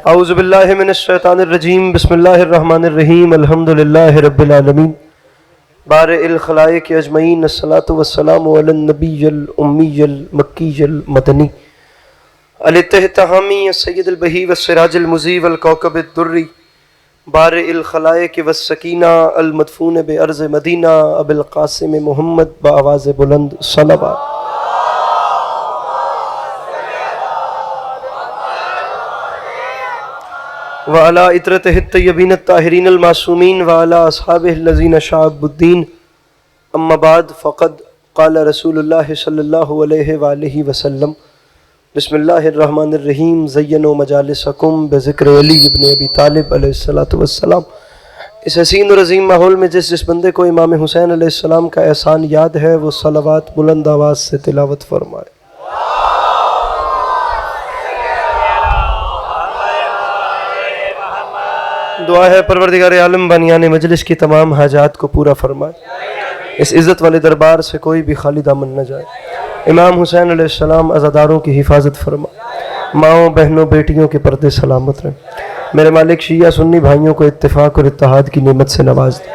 اعوذ باللہ من الشیطان الرجیم بسم اللہ الرحمن الرحیم الحمدللہ رب العالمین بارئ الخلائق اجمعین الصلاۃ والسلام علی النبی الامی المکی المدنی الاتحامی السید البہی والسراج المضیء والکوكب الدری بارئ الخلائق والسکینہ المدفون بارض مدینہ ابی القاسم محمد بآواز بلند صلوات وعلى عطرته الطيبين الطاهرين المعصومين وعلى أصحابه الذين شعبوا الدين أما بعد فقد قال رسول الله صلى الله عليه وآله وسلم بسم الله الرحمن الرحيم زينوا مجالسكم بذكر علی ابن ابی طالب علیہ الصلوۃ والسلام۔ اس حسین اور عظیم ماحول میں جس بندے کو امام حسین علیہ السلام کا احسان یاد ہے وہ صلوات بلند آواز سے تلاوت فرمائے۔ دعا ہے پروردگار عالم بانیان مجلس کی تمام حاجات کو پورا فرمائے، اس عزت والے دربار سے کوئی بھی خالی دامن نہ جائے۔ امام حسین علیہ السلام عزاداروں کی حفاظت فرما، ماؤں بہنوں بیٹیوں کے پردے سلامت رہیں۔ میرے مالک شیعہ سنی بھائیوں کو اتفاق اور اتحاد کی نعمت سے نواز دے۔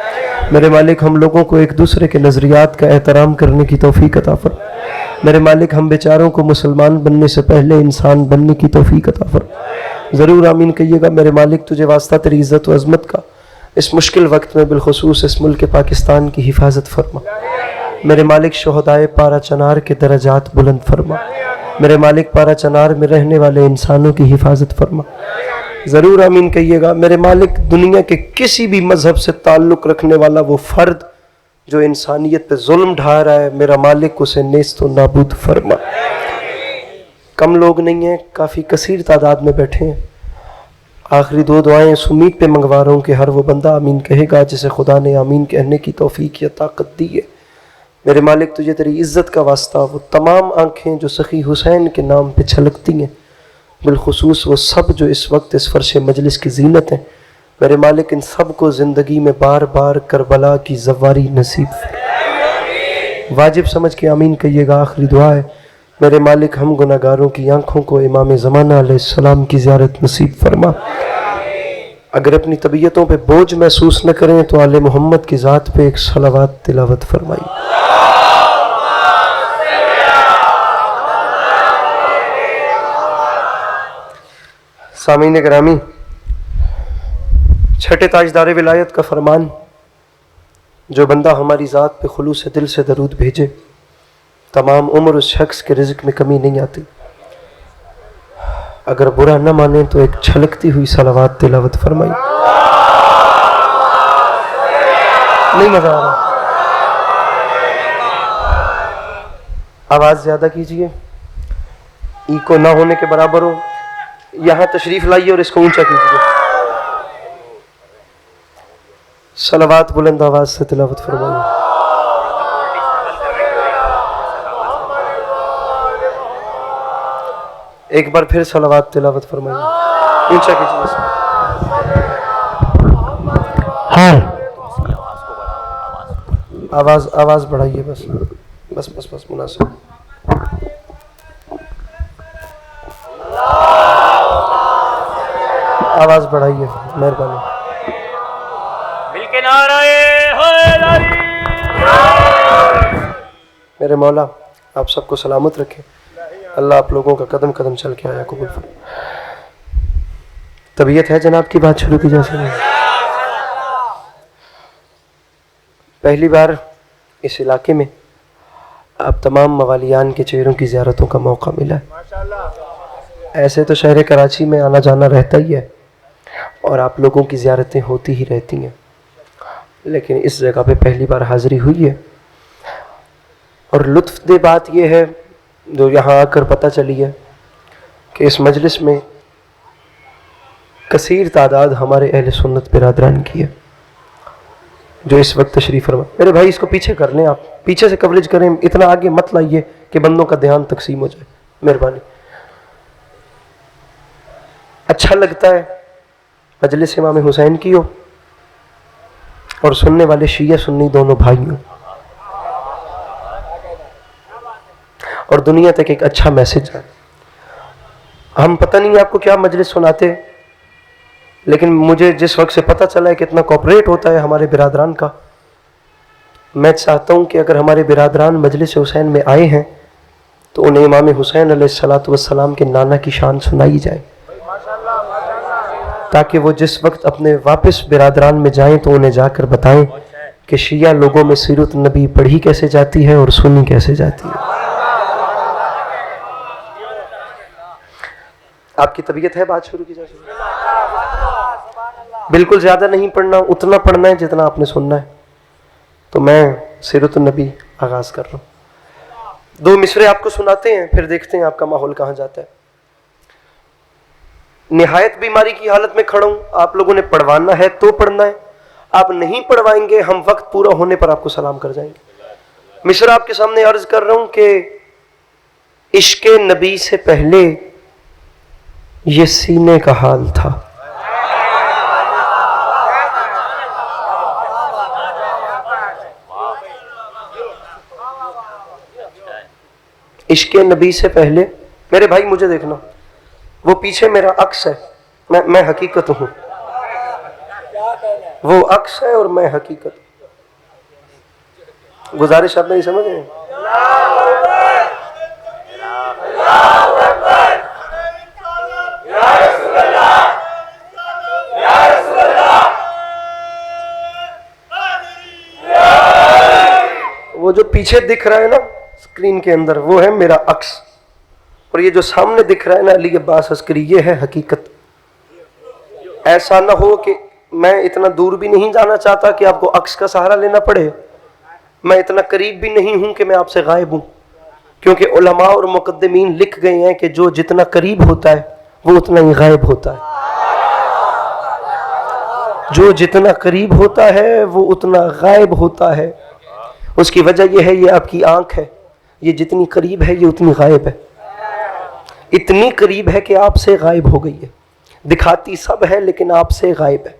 میرے مالک ہم لوگوں کو ایک دوسرے کے نظریات کا احترام کرنے کی توفیق عطا فرما۔ میرے مالک ہم بیچاروں کو مسلمان بننے سے پہلے انسان بننے کی توفیق عطا فرما۔ ضرور آمین کہیے گا۔ میرے مالک تجھے واسطہ تیری عزت و عظمت کا اس مشکل وقت میں بالخصوص اس ملک پاکستان کی حفاظت فرما۔ میرے مالک شہدائے پارا چنار کے درجات بلند فرما۔ میرے مالک پارا چنار میں رہنے والے انسانوں کی حفاظت فرما۔ ضرور آمین کہیے گا۔ میرے مالک دنیا کے کسی بھی مذہب سے تعلق رکھنے والا وہ فرد جو انسانیت پہ ظلم ڈھا رہا ہے، میرا مالک اسے نیست و نابود فرما۔ کم لوگ نہیں ہیں، کافی کثیر تعداد میں بیٹھے ہیں۔ آخری دو دعائیں اس امید پہ منگوا رہا ہوں کہ ہر وہ بندہ آمین کہے گا جسے خدا نے آمین کہنے کی توفیق یا طاقت دی ہے۔ میرے مالک تجھے تیری عزت کا واسطہ وہ تمام آنکھیں جو سخی حسین کے نام پہ چھلکتی ہیں، بالخصوص وہ سب جو اس وقت اس فرش مجلس کی زینت ہیں، میرے مالک ان سب کو زندگی میں بار بار کربلا کی زواری نصیب فرما۔ واجب سمجھ کے آمین کہیے گا۔ آخری دعا ہے میرے مالک ہم گناہگاروں کی آنکھوں کو امام زمانہ علیہ السلام کی زیارت نصیب فرما۔ اگر اپنی طبیعتوں پہ بوجھ محسوس نہ کریں تو آل محمد کی ذات پہ ایک صلوات تلاوت فرمائی۔ سامعین گرامی، چھٹے تاجدار ولایت کا فرمان، جو بندہ ہماری ذات پہ خلوص دل سے درود بھیجے تمام عمر اس شخص کے رزق میں کمی نہیں آتی۔ اگر برا نہ مانے تو ایک چھلکتی ہوئی صلوات تلاوت فرمائی۔ نہیں مزہ آ رہا؟ آواز زیادہ کیجئے، ایکو نہ ہونے کے برابر ہو۔ یہاں تشریف لائیے اور اس کو اونچا کیجئے۔ صلوات بلند آواز سے تلاوت فرمائی۔ ایک بار پھر صلوات تلاوت فرمائیے، اونچا کیجیے۔ ہاں آواز بڑھائیے، بس بس بس بس مناسب۔ آواز بڑھائیے، مہربانی۔ مل کے نعرہ حیدری۔ میرے مولا آپ سب کو سلامت رکھے۔ اللہ آپ لوگوں کا قدم قدم چل کے آیا قبول فرمائے۔ طبیعت ہے جناب کی بات شروع کی جا سکے؟ پہلی بار اس علاقے میں اب تمام موالیان کے چہروں کی زیارتوں کا موقع ملا ہے۔ ایسے تو شہر کراچی میں آنا جانا رہتا ہی ہے اور آپ لوگوں کی زیارتیں ہوتی ہی رہتی ہیں، لیکن اس جگہ پہ پہلی بار حاضری ہوئی ہے اور لطف دہ بات یہ ہے جو یہاں آ کر پتہ چلی ہے کہ اس مجلس میں کثیر تعداد ہمارے اہل سنت برادران کی ہے جو اس وقت تشریف فرما۔ میرے بھائی اس کو پیچھے کر لیں، آپ پیچھے سے کوریج کریں، اتنا آگے مت لائیے کہ بندوں کا دھیان تقسیم ہو جائے، مہربانی۔ اچھا لگتا ہے مجلس امام حسین کی ہو اور سننے والے شیعہ سنی دونوں بھائی ہوں، اور دنیا تک ایک اچھا میسج ہے۔ ہم پتہ نہیں آپ کو کیا مجلس سناتے، لیکن مجھے جس وقت سے پتہ چلا ہے کہ اتنا کوپریٹ ہوتا ہے ہمارے برادران کا، میں چاہتا ہوں کہ اگر ہمارے برادران مجلس حسین میں آئے ہیں تو انہیں امام حسین علیہ الصلوۃ والسلام کے نانا کی شان سنائی جائے، تاکہ وہ جس وقت اپنے واپس برادران میں جائیں تو انہیں جا کر بتائیں کہ شیعہ لوگوں میں سیرت النبی پڑھی کیسے جاتی ہے اور سنی کیسے جاتی ہے۔ آپ کی طبیعت ہے بات شروع کی جا سکتی؟ بالکل زیادہ نہیں پڑھنا، اتنا پڑھنا ہے جتنا آپ نے سننا ہے۔ تو میں سیرت النبی آغاز کر رہا ہوں، 2 مصرے آپ کو سناتے ہیں، پھر دیکھتے ہیں آپ کا ماحول کہاں جاتا ہے۔ نہایت بیماری کی حالت میں کھڑا ہوں، آپ لوگوں نے پڑھوانا ہے تو پڑھنا ہے، آپ نہیں پڑھوائیں گے ہم وقت پورا ہونے پر آپ کو سلام کر جائیں گے۔ مصرع آپ کے سامنے عرض کر رہا ہوں کہ عشق نبی سے پہلے یہ سینے کا حال تھا۔ عشق نبی سے پہلے، میرے بھائی مجھے دیکھنا، وہ پیچھے میرا عکس ہے، میں حقیقت ہوں، وہ عکس ہے اور میں حقیقت۔ گزارش آپ نہیں سمجھ رہے؟ وہ جو پیچھے دکھ رہا ہے نا اسکرین کے اندر، وہ ہے میرا عکس، اور یہ جو سامنے دکھ رہا ہے نا علی عباس عسکری، یہ ہے حقیقت۔ ایسا نہ ہو کہ میں اتنا دور بھی نہیں جانا چاہتا کہ آپ کو عکس کا سہارا لینا پڑے، میں اتنا قریب بھی نہیں ہوں کہ میں آپ سے غائب ہوں، کیونکہ علماء اور مقدمین لکھ گئے ہیں کہ جو جتنا قریب ہوتا ہے وہ اتنا ہی غائب ہوتا ہے، جو جتنا قریب ہوتا ہے وہ اتنا غائب ہوتا ہے۔ اس کی وجہ یہ ہے، یہ آپ کی آنکھ ہے، یہ جتنی قریب ہے یہ اتنی غائب ہے، اتنی قریب ہے کہ آپ سے غائب ہو گئی ہے، دکھاتی سب ہے لیکن آپ سے غائب ہے۔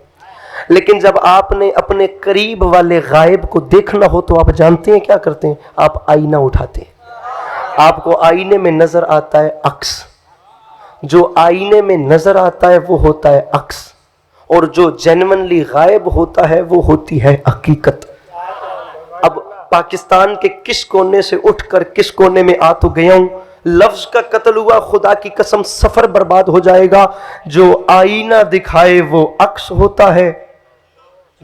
لیکن جب آپ نے اپنے قریب والے غائب کو دیکھنا ہو تو آپ جانتے ہیں کیا کرتے ہیں؟ آپ آئینہ اٹھاتے ہیں، آپ کو آئینے میں نظر آتا ہے عکس، جو آئینے میں نظر آتا ہے وہ ہوتا ہے عکس، اور جو جینونلی غائب ہوتا ہے وہ ہوتی ہے حقیقت۔ اب پاکستان کے کس کونے سے اٹھ کر کس کونے میں آ تو گیا ہوں، لفظ کا قتل ہوا، خدا کی قسم سفر برباد ہو جائے گا۔ جو آئینہ دکھائے وہ عکس ہوتا ہے،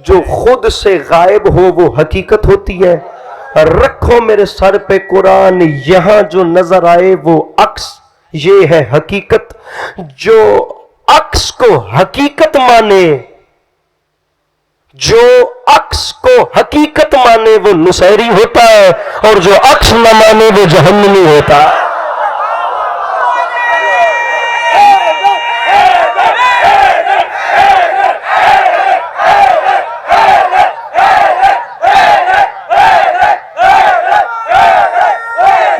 جو خود سے غائب ہو وہ حقیقت ہوتی ہے۔ رکھو میرے سر پہ قرآن، یہاں جو نظر آئے وہ عکس، یہ ہے حقیقت۔ جو عکس کو حقیقت مانے، جو عکس کو حقیقت مانے وہ نصیری ہوتا ہے، اور جو عکس نہ مانے وہ جہنمی ہوتا ہے۔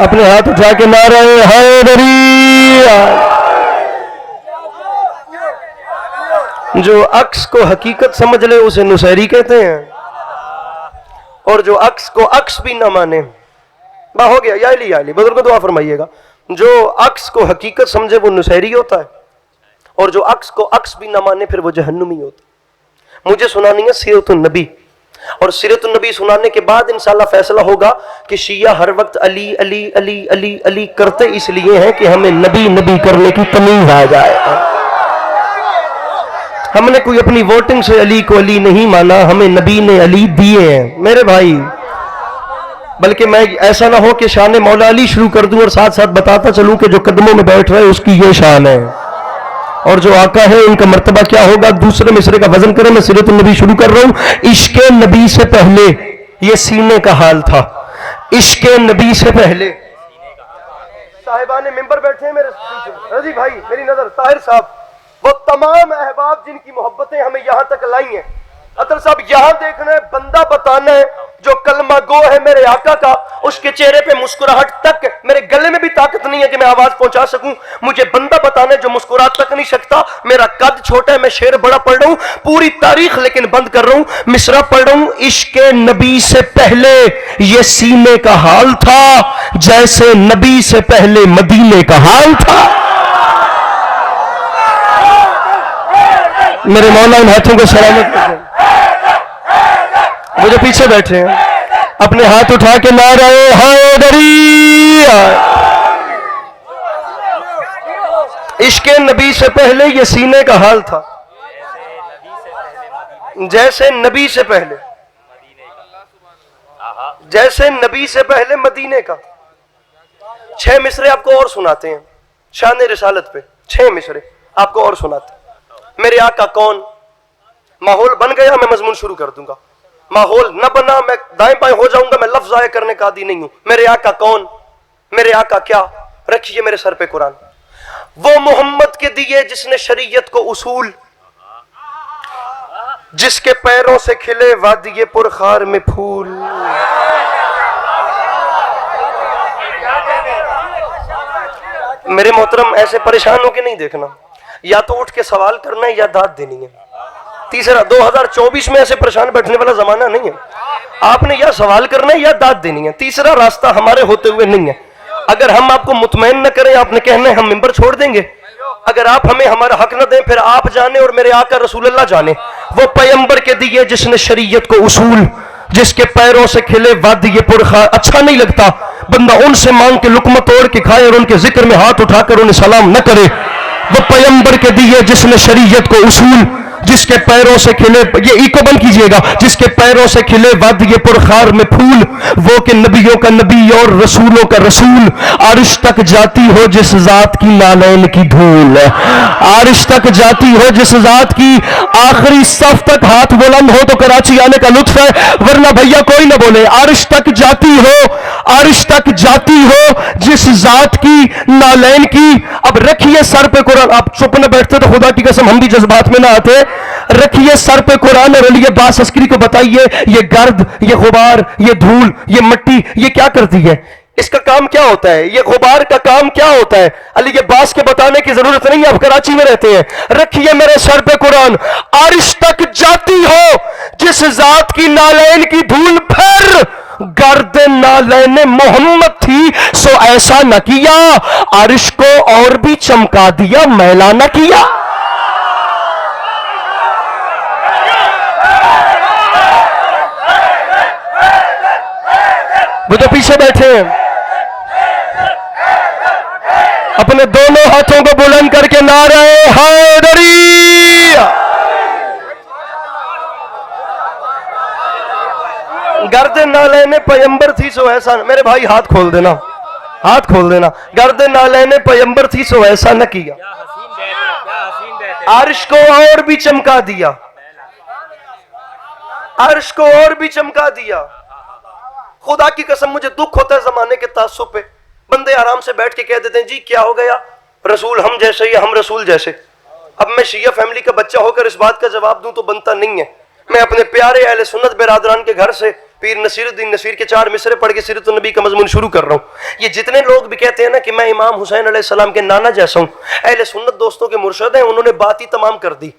اپنے ہاتھ اٹھا کے نعرہ حیدری۔ جو عکس کو حقیقت سمجھ لے اسے نصیری کہتے ہیں، اور جو عکس کو عکس بھی نہ مانے، ہو گیا یا علی بزرگ دعا فرمائیے گا، جو عکس کو حقیقت سمجھے وہ نصیری ہوتا ہے، اور جو عکس کو عکس بھی نہ مانے پھر وہ جہنمی ہوتا ہے۔ مجھے سنانی ہے سیرت النبی، اور سیرت النبی سنانے کے بعد انشاءاللہ فیصلہ ہوگا کہ شیعہ ہر وقت علی علی علی علی علی کرتے اس لیے ہیں کہ ہمیں نبی نبی کرنے کی تمیز آ جائے۔ ہم نے کوئی اپنی ووٹنگ سے علی کو علی نہیں مانا، ہمیں نبی نے علی دیے ہیں میرے بھائی۔ بلکہ میں ایسا نہ ہو کہ شان مولا علی شروع کر دوں اور ساتھ ساتھ بتاتا چلوں کہ جو قدموں میں بیٹھ رہے اس کی یہ شان ہے، اور جو آقا ہے ان کا مرتبہ کیا ہوگا۔ دوسرے مصرے کا وزن کریں، میں سیرت النبی شروع کر رہا ہوں۔ عشق نبی سے پہلے یہ سینے کا حال تھا، عشق نبی سے پہلے۔ صاحبان ممبر بیٹھے ہیں میرے پیچھے، رضی بھائی میری نظر، طاہر صاحب، وہ تمام احباب جن کی محبتیں ہمیں یہاں تک لائی ہیں۔ عطر صاحب یہاں دیکھنا ہے، بندہ بتانا ہے جو کلمہ گو ہے میرے آقا کا، اس کے چہرے پہ مسکراہٹ تک، میرے گلے میں بھی طاقت نہیں ہے کہ میں آواز پہنچا سکوں، مجھے بندہ بتانا ہے جو مسکرا تک نہیں سکتا۔ میرا قد چھوٹا ہے، میں شعر بڑا پڑھ رہا ہوں، پوری تاریخ لیکن بند کر رہا ہوں، مصرع پڑھ رہا ہوں۔ عشق نبی سے پہلے یہ سینے کا حال تھا، جیسے نبی سے پہلے مدینے کا حال تھا۔ میرے مولا ان ہاتھوں کو سلامت رکھیں. وہ جو پیچھے بیٹھے ہیں اپنے ہاتھ اٹھا کے نعرہ حیدری. عشق نبی سے پہلے یہ سینے کا حال تھا جیسے نبی سے پہلے مدینے کا. 6 مصرے آپ کو اور سناتے ہیں شان رسالت پہ. 6 مصرے آپ کو اور سناتے ہیں. میرے آقا کون؟ ماحول بن گیا میں مضمون شروع کر دوں گا. ماحول نہ بنا میں دائیں بائیں ہو جاؤں گا. میں لفظ ضائع کرنے کا عادی نہیں ہوں. میرے آقا کون؟ میرے آقا کیا؟ رکھیے میرے سر پہ قرآن. وہ محمد کے دیے جس نے شریعت کو اصول، جس کے پیروں سے کھلے وادی پرخار میں پھول. میرے محترم ایسے پریشان ہو کے نہیں دیکھنا. یا تو اٹھ کے سوال کرنا ہے یا داد دینی ہے. تیسرا 2024 میں ایسے پریشان بیٹھنے والا زمانہ نہیں ہے. آپ نے یا سوال کرنا ہے یا داد دینی ہے. تیسرا راستہ ہمارے ہوتے ہوئے نہیں ہے. اگر ہم آپ کو مطمئن نہ کریں آپ نے کہنا ہے ہم ممبر چھوڑ دیں گے. اگر آپ ہمیں ہمارا حق نہ دیں پھر آپ جانے اور میرے آقا رسول اللہ جانے. وہ پیغمبر کے دیے جس نے شریعت کو اصول، جس کے پیروں سے کھلے وادی پرخار. اچھا نہیں لگتا بندہ ان سے مانگ کے لقمہ توڑ کے کھائے اور ان کے ذکر میں ہاتھ اٹھا کر انہیں سلام نہ کرے. وہ پیغمبر کے دیے جس نے شریعت کو اصول، جس کے پیروں سے کھلے، یہ ایکو بند کیجئے گا، جس کے پیروں سے کھلے وادی پرخار میں پھول. وہ کہ نبیوں کا نبی اور رسولوں کا رسول. عرش تک جاتی ہو جس ذات کی نالین کی دھول. عرش تک جاتی ہو جس ذات کی، آخری صف تک ہاتھ بلند ہو تو کراچی آنے کا لطف ہے، ورنہ بھیا کوئی نہ بولے. عرش تک جاتی ہو، عرش تک جاتی ہو جس ذات کی نالین کی. اب رکھیے سر پہ قرآن. آپ چپ نہ بیٹھتے تو خدا کی قسم ہم بھی جذبات میں نہ آتے. رکھیے سر پہ قرآن اور علی عباس عسکری کو بتائیے یہ گرد، یہ غبار، یہ دھول، یہ مٹی یہ کیا کرتی ہے؟ اس کا کام کیا ہوتا ہے؟ یہ غبار کا کام کیا ہوتا ہے؟ علی عباس کے بتانے کی ضرورت نہیں ہے، آپ کراچی میں رہتے ہیں. رکھیے میرے سر پہ قرآن. عرش تک جاتی ہو جس ذات کی نالین کی دھول. پھر گرد نالین محمد تھی سو ایسا نہ کیا، عرش کو اور بھی چمکا دیا میلا نہ کیا. وہ جو پیچھے بیٹھے ہیں اپنے دونوں ہاتھوں کو بلند کر کے نعرہ حیدری. گرد نالین پیغمبر تھی سو ایسا. میرے بھائی ہاتھ کھول دینا، ہاتھ کھول دینا. گرد نالین پیغمبر تھی سو ایسا نہ کیا، عرش کو اور بھی چمکا دیا، عرش کو اور بھی چمکا دیا. خدا کی قسم مجھے دکھ ہوتا ہے زمانے کے تعصب پہ. بندے آرام سے بیٹھ کے کہہ دیتے ہیں جی کیا ہو گیا، رسول ہم جیسے یا ہم رسول جیسے. اب میں شیعہ فیملی کا بچہ ہو کر اس بات کا جواب دوں تو بنتا نہیں ہے. میں اپنے پیارے اہل سنت برادران کے گھر سے پیر نصیر الدین نصیر کے 4 مصرے پڑھ کے سیرت النبی کا مضمون شروع کر رہا ہوں. یہ جتنے لوگ بھی کہتے ہیں نا کہ میں امام حسین علیہ السلام کے نانا جیسا ہوں، اہل سنت دوستوں کے مرشد ہیں، انہوں نے بات ہی تمام کر دی.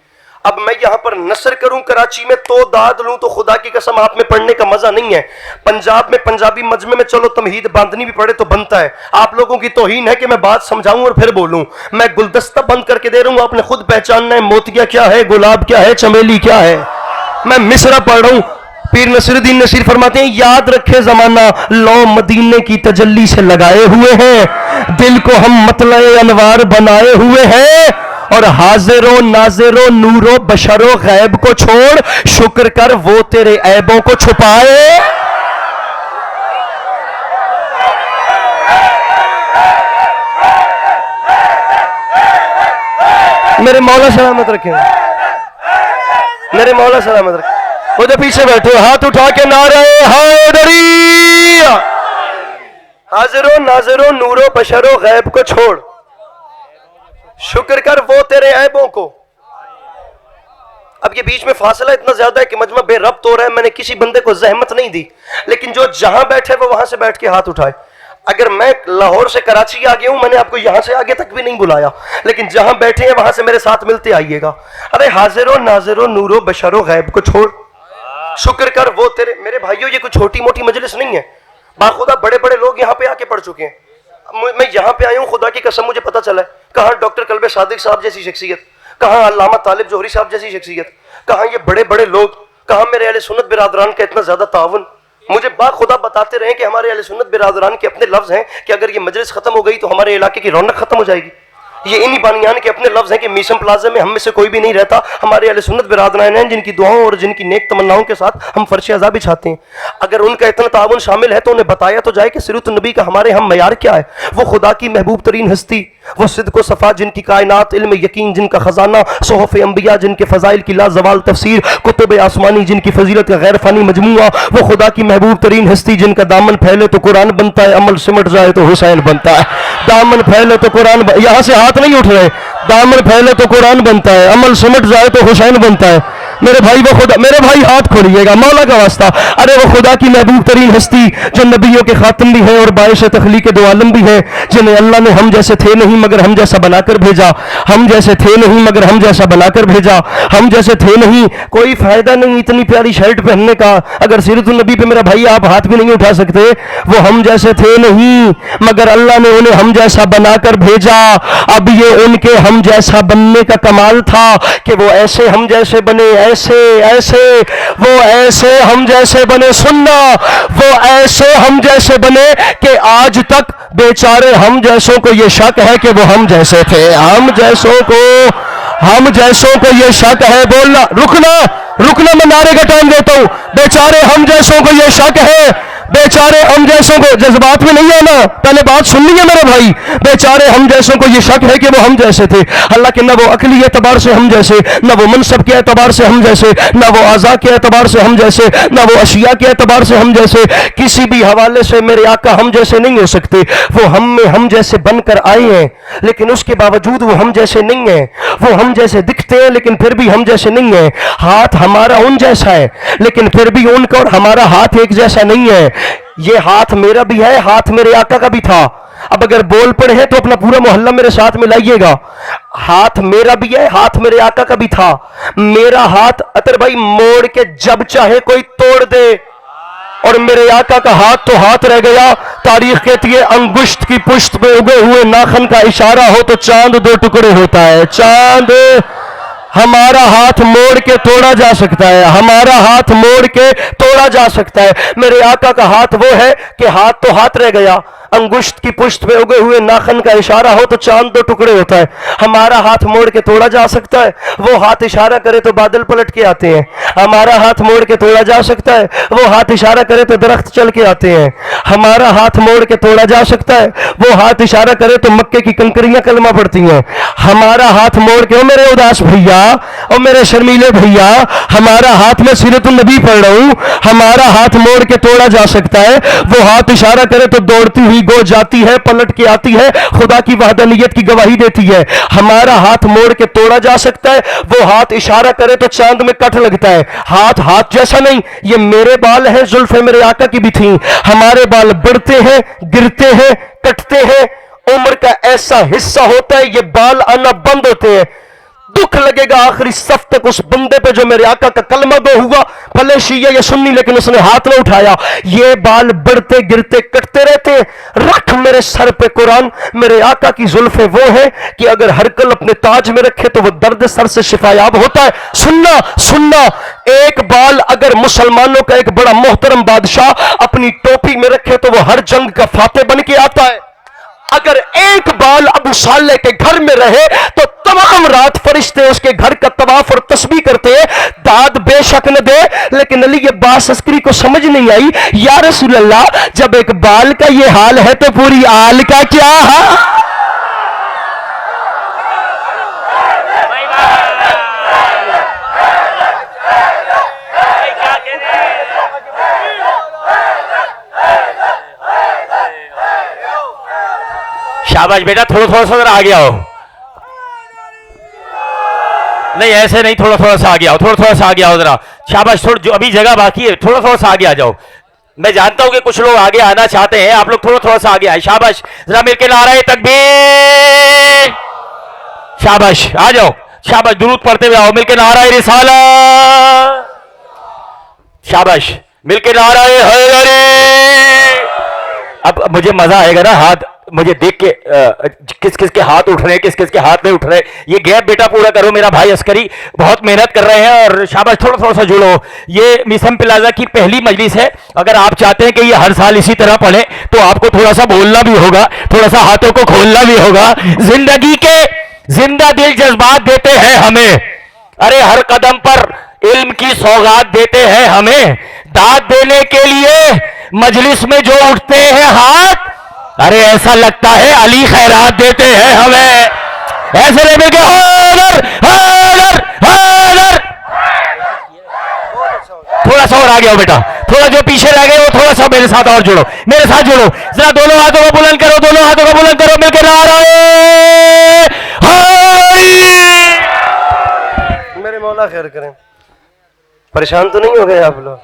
اب میں یہاں پر نثر کروں کراچی میں تو داد لوں تو خدا کی قسم آپ میں پڑھنے کا مزہ نہیں ہے. پنجاب میں پنجابی مجمع میں چلو تمہید باندھنی بھی پڑے تو بنتا ہے. آپ لوگوں کی توہین ہے کہ میں بات سمجھاؤں اور پھر بولوں. میں گلدستہ بند کر کے دے رہا ہوں، آپ نے خود پہچاننا ہے موتیا کیا ہے، گلاب کیا ہے، چمیلی کیا ہے. میں مصرع پڑھ رہا ہوں. پیر نصیر الدین نصیر فرماتے ہیں یاد رکھے زمانہ لو مدینے کی تجلی سے لگائے ہوئے ہیں، دل کو ہم مطلع انوار بنائے ہوئے ہیں، اور حاضر و ناظر و نور و بشر و غیب کو چھوڑ شکر کر وہ تیرے عیبوں کو چھپائے. میرے مولا سلامت رکھیں، میرے مولا سلامت رکھیں. وہ جو پیچھے بیٹھے ہاتھ اٹھا کے نعرہ حیدری. حاضر و ناظر و نور و بشر و غیب کو چھوڑ شکر کر وہ تیرے عیبوں کو. اب یہ بیچ میں فاصلہ اتنا زیادہ ہے کہ مجمع بے ربط ہو رہا ہے. میں نے کسی بندے کو زحمت نہیں دی، لیکن جو جہاں بیٹھے وہ وہاں سے بیٹھ کے ہاتھ اٹھائے. اگر میں لاہور سے کراچی آ گیا ہوں، میں نے آپ کو یہاں سے آگے تک بھی نہیں بلایا، لیکن جہاں بیٹھے ہیں وہاں سے میرے ساتھ ملتے آئیے گا. ارے حاضر و ناظر و نور و بشر و غیب کو چھوڑ شکر کر وہ تیرے. میرے بھائیوں یہ کوئی چھوٹی موٹی مجلس نہیں ہے. باخدا بڑے بڑے لوگ یہاں پہ آ کے پڑھ چکے ہیں. میں یہاں پہ آیا ہوں، خدا کی قسم مجھے پتا چلا ہے کہاں ڈاکٹر کلب صادق صاحب جیسی شخصیت، کہاں علامہ طالب جوہری صاحب جیسی شخصیت, کہاں یہ بڑے بڑے لوگ, کہاں میرے اہل سنت برادران کا اتنا زیادہ تعاون. مجھے باخدا بتاتے رہے کہ ہمارے اہل سنت برادران کے اپنے لفظ ہیں کہ اگر یہ مجلس ختم ہو گئی تو ہمارے علاقے کی رونق ختم ہو جائے گی. یہ انہی بانیان کے اپنے لفظ ہیں کہ میشم پلازا میں ہم میں سے کوئی بھی نہیں رہتا, ہمارے اہل سنت برادران ہیں جن کی دعاؤں اور جن کی نیک تمناؤں کے ساتھ ہم فرش عزا بچھاتے ہیں. اگر ان کا اتنا تعاون شامل ہے تو انہیں بتایا تو جائے کہ سیرت النبی کا ہمارے ہم معیار کیا ہے. وہ خدا کی محبوب ترین ہستی, وہ صدق و صفا جن کی کائنات, علم یقین جن کا خزانہ, صحف انبیاء جن کے فضائل کی لازوال تفسیر, کتب آسمانی جن کی فضیلت کا غیر فانی مجموعہ, وہ خدا کی محبوب ترین ہستی جن کا دامن پھیلے تو قرآن بنتا ہے, عمل سمٹ جائے تو حسین بنتا ہے. دامن پھیلے تو قرآن یہاں سے ہاتھ نہیں اٹھ رہے, دامن پھیلے تو قرآن بنتا ہے, عمل سمٹ جائے تو حسین بنتا ہے. میرے بھائی وہ خدا, میرے بھائی ہاتھ کھولیے گا مولا کا واسطہ. ارے وہ خدا کی محبوب ترین ہستی جو نبیوں کے خاتم بھی ہے اور باعث تخلیق دو عالم بھی ہے, جنہیں اللہ نے ہم جیسے تھے نہیں مگر ہم جیسا بنا کر بھیجا, ہم جیسے تھے نہیں مگر ہم جیسا بنا کر بھیجا, ہم جیسے تھے نہیں. کوئی فائدہ نہیں اتنی پیاری شرٹ پہننے کا اگر سیرت النبی پہ میرا بھائی آپ ہاتھ بھی نہیں اٹھا سکتے. وہ ہم جیسے تھے نہیں مگر اللہ نے انہیں ہم جیسا بنا کر بھیجا. اب یہ ان کے ہم جیسا بننے کا کمال تھا کہ وہ ایسے ہم جیسے بنے, ایسے ایسے وہ ایسے ہم جیسے بنے. سننا, وہ ایسے ہم جیسے بنے کہ آج تک بیچارے ہم جیسوں کو یہ شک ہے کہ وہ ہم جیسے تھے. ہم جیسوں کو یہ شک ہے. بولنا, رکنا میں نعرے کا ٹائم دیتا ہوں. بیچارے ہم جیسوں کو یہ شک ہے, بیچارے ہم جیسوں کو, جذبات میں نہیں آنا, پہلے بات سننی ہے میرے بھائی. بیچارے ہم جیسوں کو یہ شک ہے کہ وہ ہم جیسے تھے. اللہ کہ نہ وہ عقلی اعتبار سے ہم جیسے, نہ وہ منصب کے اعتبار سے ہم جیسے, نہ وہ اعضاء کے اعتبار سے ہم جیسے, نہ وہ اشیاء کے اعتبار سے ہم جیسے. کسی بھی حوالے سے میرے آقا ہم جیسے نہیں ہو سکتے. وہ ہم میں ہم جیسے بن کر آئے ہیں لیکن اس کے باوجود وہ ہم جیسے نہیں ہیں. وہ ہم جیسے دکھتے ہیں لیکن پھر بھی ہم جیسے نہیں ہیں. ہاتھ ہمارا ان جیسا ہے لیکن پھر بھی ان کا اور ہمارا ہاتھ ایک جیسا نہیں ہے. یہ ہاتھ میرا بھی ہے, ہاتھ میرے آقا کا بھی تھا. اب اگر بول پڑے ہیں تو اپنا پورا محلہ میرے ساتھ ملائیے گا. ہاتھ میرا بھی ہے, ہاتھ میرے آقا کا بھی تھا. میرا ہاتھ اطہر بھائی موڑ کے جب چاہے کوئی توڑ دے, اور میرے آقا کا ہاتھ تو ہاتھ رہ گیا. تاریخ کہتی ہے انگشت کی پشت پہ اگے ہوئے ناخن کا اشارہ ہو تو چاند دو ٹکڑے ہوتا ہے. چاند ہمارا ہاتھ موڑ کے توڑا جا سکتا ہے, ہمارا ہاتھ موڑ کے توڑا جا سکتا ہے. میرے آقا کا ہاتھ وہ ہے کہ ہاتھ تو ہاتھ رہ گیا, انگشت کی پشت پہ اگے ہوئے ناخن کا اشارہ ہو تو چاند دو ٹکڑے ہوتا ہے. ہمارا ہاتھ موڑ کے توڑا جا سکتا ہے, وہ ہاتھ اشارہ کرے تو بادل پلٹ کے آتے ہیں. ہمارا ہاتھ موڑ کے توڑا جا سکتا ہے, وہ ہاتھ اشارہ کرے تو درخت چل کے آتے ہیں. ہمارا ہاتھ موڑ کے توڑا جا سکتا ہے, وہ ہاتھ اشارہ کرے تو مکے کی کنکریاں کلمہ پڑتی ہیں. ہمارا ہاتھ موڑ کے, او میرے اداس بھیا, او میرے شرمیلے بھیا, ہمارا ہاتھ, میں سیرت النبی پڑھ رہا ہوں, ہمارا ہاتھ موڑ کے توڑا جا سکتا ہے. وہ ہاتھ اشارہ کرے تو دوڑتی ہوئی گو جاتی ہے, پلٹ کے آتی ہے, خدا کی وحدانیت کی گواہی دیتی ہے. ہمارا ہاتھ موڑ کے توڑا جا سکتا ہے, وہ ہاتھ اشارہ کرے تو چاند میں کٹ لگتا ہے. ہاتھ جیسا نہیں. یہ میرے بال ہیں, زلفیں میرے آقا کی بھی تھیں. ہمارے بال بڑھتے ہیں, گرتے ہیں, کٹتے ہیں. عمر کا ایسا حصہ ہوتا ہے یہ بال آنا بند ہوتے ہیں. دکھ لگے گا آخری صف تک اس بندے پہ جو میرے آقا کا کلمہ گو ہوا, بھلے شیعہ یا سنی لیکن اس نے ہاتھ نہ اٹھایا. یہ بال بڑھتے گرتے کٹتے رہتے ہیں. رکھ میرے سر پہ قرآن. میرے آقا کی زلفیں وہ ہیں کہ اگر ہر کل اپنے تاج میں رکھے تو وہ درد سر سے شفایاب ہوتا ہے. سننا, ایک بال اگر مسلمانوں کا ایک بڑا محترم بادشاہ اپنی ٹوپی میں رکھے تو وہ ہر جنگ کا فاتح بن کے آتا ہے. اگر ایک بال ابو صالح کے گھر میں رہے تو تمام رات فرشتے اس کے گھر کا طواف اور تسبیح کرتے ہیں. داد بے شک نہ دے لیکن علی عباس عسکری کو سمجھ نہیں آئی, یا رسول اللہ جب ایک بال کا یہ حال ہے تو پوری آل کا کیا ہے. شاباش بیٹا, تھوڑا سا ذرا آگے آؤ. نہیں ایسے نہیں, تھوڑا سا آگے آؤ, تھوڑا سا آگے آؤ ذرا. شاباش, جو ابھی جگہ باقی ہے تھوڑا سا آگے آ جاؤ. میں جانتا ہوں کہ کچھ لوگ آگے آنا چاہتے ہیں, آپ لوگ تھوڑا سا آگے آئے. شاباش, ذرا مل کے نعرہ تکبیر. شاباش, آ جاؤ. شاباش, درود پڑھتے ہوئے آؤ. مل کے نعرہ رسالت. شاباش, مل کے نعرہ حیدری. اب مجھے مزہ آئے گا نا, ہاتھ मुझे देख के किस किस के हाथ उठ रहे हैं, किस किस के हाथ नहीं उठ रहे। ये गैप बेटा पूरा करो, मेरा भाई अस्करी बहुत मेहनत कर रहे हैं और शाबाश, थोड़ा थोड़ा सा जुड़ो। ये मिसम प्लाजा की पहली मजलिस है, अगर आप चाहते हैं कि ये हर साल इसी तरह पढ़े तो आपको थोड़ा सा बोलना भी होगा, थोड़ा सा हाथों को खोलना भी होगा। जिंदगी के जिंदा दिल जज्बात देते हैं हमें, अरे हर कदम पर इल्म की सौगात देते हैं हमें। दाद देने के लिए मजलिस में जो उठते हैं हाथ, अरे ऐसा लगता है अली खैरात देते हैं हमें। ऐसे लेवल के हैदर हैदर हैदर। थोड़ा सा और आ गया बेटा, थोड़ा जो पीछे रह गए वो थोड़ा सा मेरे साथ और जुड़ो, मेरे साथ जुड़ो जरा। दोनों हाथों को बुलंद करो, दोनों हाथों को बुलंद करो, मिलकर मेरे मौला खैर करें। परेशान तो नहीं हो गए आप लोग?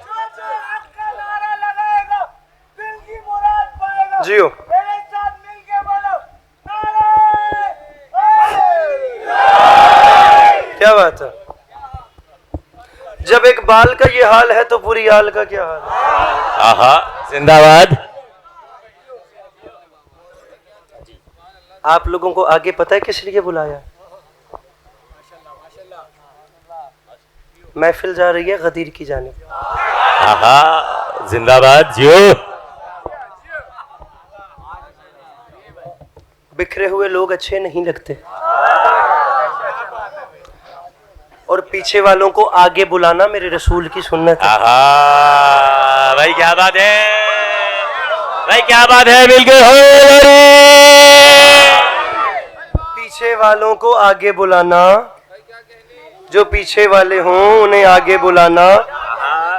जियो क्या बात है। जब एक बाल का ये हाल है तो पूरी आल का क्या हाल है। आहा, जिंदाबाद। आप लोगों को आगे पता है किस लिए बुलाया? महफिल जा रही है गदीर की जानिब। आहा, जिंदाबाद जियो। बिखरे हुए लोग अच्छे नहीं लगते और पीछे वालों को आगे बुलाना मेरे रसूल की सुन्नत है। आहा, भाई क्या बात है, भाई क्या बात है, बिल्कुल। पीछे वालों को आगे बुलाना, जो पीछे वाले हों उन्हें आगे बुलाना।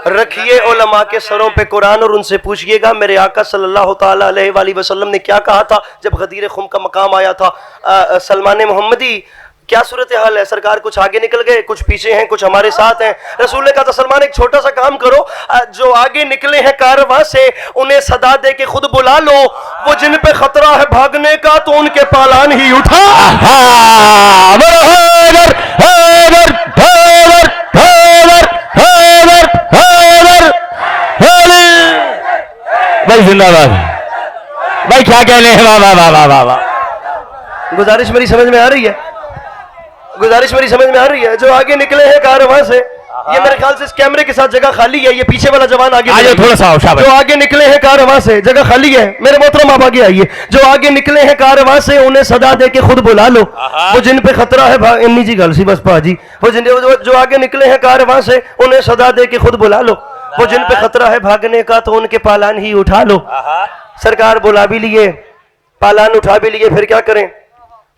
रखिए उलमा के सरों पे कुरान और उनसे पूछिएगा मेरे आका सल्लल्लाहु ताला अलैहि वसल्लम ने क्या कहा था जब गदीर खुम का मकाम आया था। सलमान मोहम्मदी क्या सूरत हाल है सरकार? कुछ आगे निकल गए, कुछ पीछे हैं, कुछ हमारे साथ हैं। रसूल ने कहा था सलमान एक छोटा सा काम करो, जो आगे निकले हैं कारवां से उन्हें सदा दे के खुद बुला लो, वो जिन पे खतरा है भागने का तो उनके पालान ही उठा। भाई जिंदाबाद, भाई क्या कहने हैं, वाह वाह वाह वाह वाह वाह। गुजारिश मेरी समझ में आ रही है? गुजारिश मेरी समझ में आ रही है? जो आगे निकले हैं कारवां से, ये मेरे ख्याल से इस कैमरे के साथ जगह खाली है, ये पीछे वाला जवान आगे आ जाओ थोड़ा सा। शाबाश। जो आगे निकले हैं कारवां से, जगह खाली है, मेरे मोहतरम आप आगे आइए। जो आगे निकले हैं कारवां से उन्हें सदा दे के खुद बुला लो, वो जिन पे खतरा है इन्नी जी गल सी बस पाजी, वो जो आगे निकले हैं कारवां से उन्हें सदा दे के खुद बुला लो, वो जिन पे खतरा है भागने का तो उनके पालान ही उठा लो। सरकार बुला भी लिए, पालान उठा भी लिए, फिर क्या करें?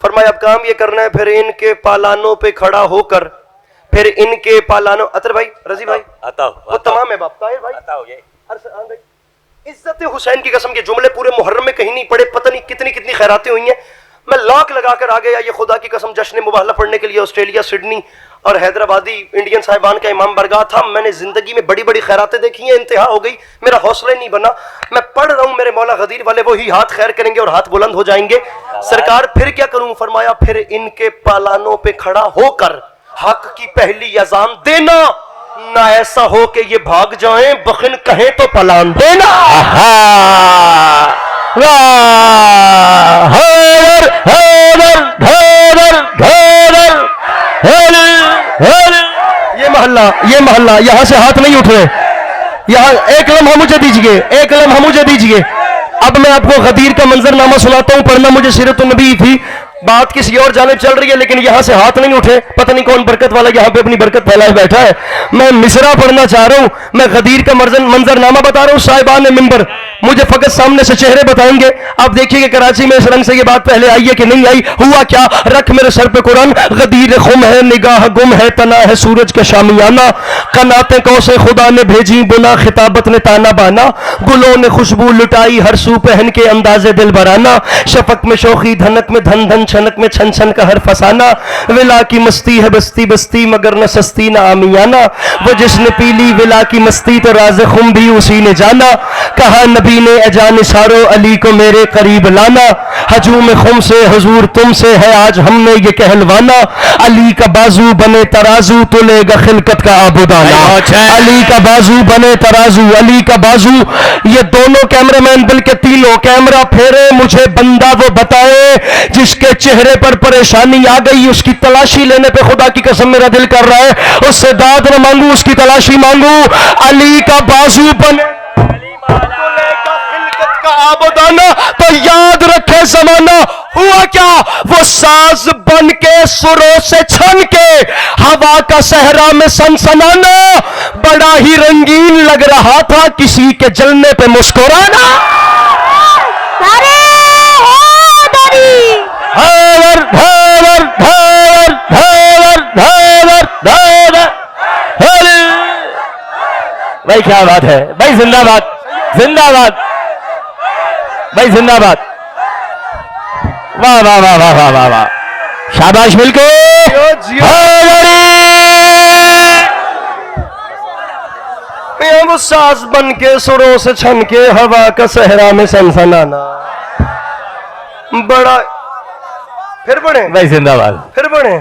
फरमाया अब काम ये करना है, फिर इनके पालानों पे खड़ा होकर, फिर इनके पालानों। अतर भाई, रजी भाई, वो तमाम है बाप, ताहिर भाई, इज्जत हुसैन की कसम के जुमले पूरे मुहर्रम में कहीं नहीं पड़े, पता नहीं कितनी कितनी खैरातें हुई हैं। मैं लाख लगाकर आ गया ये खुदा की कसम जश्न मुबाहला पढ़ने के लिए ऑस्ट्रेलिया, सिडनी और हैदराबादी इंडियन साहिबान का इमाम बरगाह था। मैंने जिंदगी में बड़ी बड़ी खैरातें देखी हैं, इंतहा हो गई, मेरा हौसला नहीं बना। मैं पढ़ रहा हूं, मेरे मौला गदीर वाले वही हाथ खैर करेंगे और हाथ बुलंद हो जाएंगे। सरकार फिर क्या करूं? फरमाया फिर इनके पालानों पे खड़ा होकर हक की पहली अजान देना, ना ऐसा हो कि ये भाग जाएं, बखिन कहें तो पलान देना। ये महल्ला यहां से हाथ नहीं उठ रहे, यहाँ एक लम्हा मुझे दीजिए, एक लम्हा मुझे दीजिए। अब मैं आपको गदीर का मंजरनामा सुनाता हूं, पढ़ना मुझे सीरत नबी थी, बात किसी और जानिब चल रही है लेकिन यहां से हाथ नहीं उठे, पता नहीं कौन बरकत वाला यहां पे अपनी बरकत फैलाए बैठा है। मैं मिसरा पढ़ना चाह रहा हूं, मैं गदीर का मंजरनामा बता रहा हूं। साहिबान मिंबर मुझे फकत सामने से चेहरे बताएंगे, आप देखिए कि कराची में इस रंग से ये बात पहले आई है कि नहीं आई। हुआ क्या? रख मेरे सर पे कुरान, गदीर खुम है, निगाह गुम है, तना है सूरज का शामियाना, कनाते कौसे खुदा ने भेजी बुना, खिताबत ने ताना बाना, गुलों ने खुशबू लुटाई, हर सू पहन के अंदाजे दिल बराना, शफक में शोखी, धनक में धन धन, छनक में छन छन का हर फसाना, विला की मस्ती है बस्ती बस्ती मगर न सस्ती न आमियाना, वो जिसने पीली विला की मस्ती तो राज खुम भी उसी ने जाना, کہا نبی نے اے جان سارو علی کو میرے قریب لانا، ہجوم خم سے حضور تم سے ہے آج ہم نے یہ کہلوانا، علی کا بازو بنے ترازو تو لے گا خلقت کا آبودانہ، علی کا بازو بنے ترازو، علی کا بازو۔ یہ دونوں کیمرہ مین بلکہ تینوں کیمرہ پھیرے، مجھے بندہ وہ بتائے جس کے چہرے پر پریشانی آ گئی، اس کی تلاشی لینے پہ خدا کی قسم میرا دل کر رہا ہے اس سے داد نہ مانگوں، اس کی تلاشی مانگوں۔ علی کا بازو بنے تو لے گا خلقت کا آبودانہ، تو یاد رکھے زمانہ ہوا کیا، وہ ساز بن کے سروں سے چھن کے ہوا کا صحرا میں سنسنانا، بڑا ہی رنگین لگ رہا تھا کسی کے جلنے پہ مسکرانا۔ بھاور بھاور بھاور بھاور بھاور بھاور، بھائی کیا بات ہے بھائی، زندہ باد زندہ باد بھائی، زندہ باد، واہ واہ واہ واہ واہ واہ واہ، شاباش مل کو وہ ساز بن کے سروں سے چھن کے ہوا کا صحرا میں سنسنانا، بڑا پھر پڑھیں بھائی زندہ باد۔ پھر پڑھیں،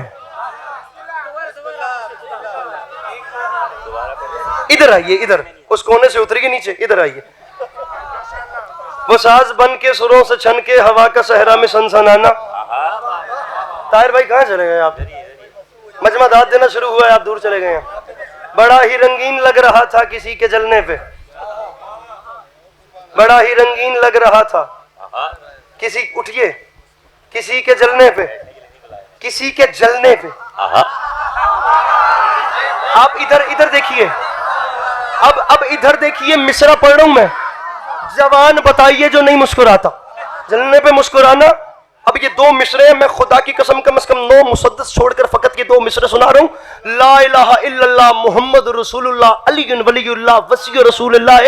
ادھر آئیے، ادھر اس کونے سے اتر کے نیچے ادھر آئیے۔ وہ ساز بن کے سروں سے چھن کے ہوا کا صحرا میں سنسنانا۔ طاہر بھائی کہاں چلے گئے آپ؟ مجمع داد دینا شروع ہوا ہے، آپ دور چلے گئے ہیں۔ بڑا ہی رنگین لگ رہا تھا کسی کے جلنے پہ، بڑا ہی رنگین لگ رہا تھا کسی، اٹھیے، کسی کے جلنے پہ، کسی کے جلنے پہ۔ آپ ادھر دیکھیے، اب ادھر دیکھیے، مصرع پڑھ رہا ہوں میں، جوان بتائیے جو نہیں مسکراتا، جلنے پہ مسکرانا۔ اب یہ دو مصرے ہیں، میں خدا کی قسم کم از کم 9 مسدس چھوڑ کر فقط یہ 2 مصرے سنا رہا ہوں۔ لا الہ الا اللہ محمد رسول اللہ علی ولی اللہ وصی رسول اللہ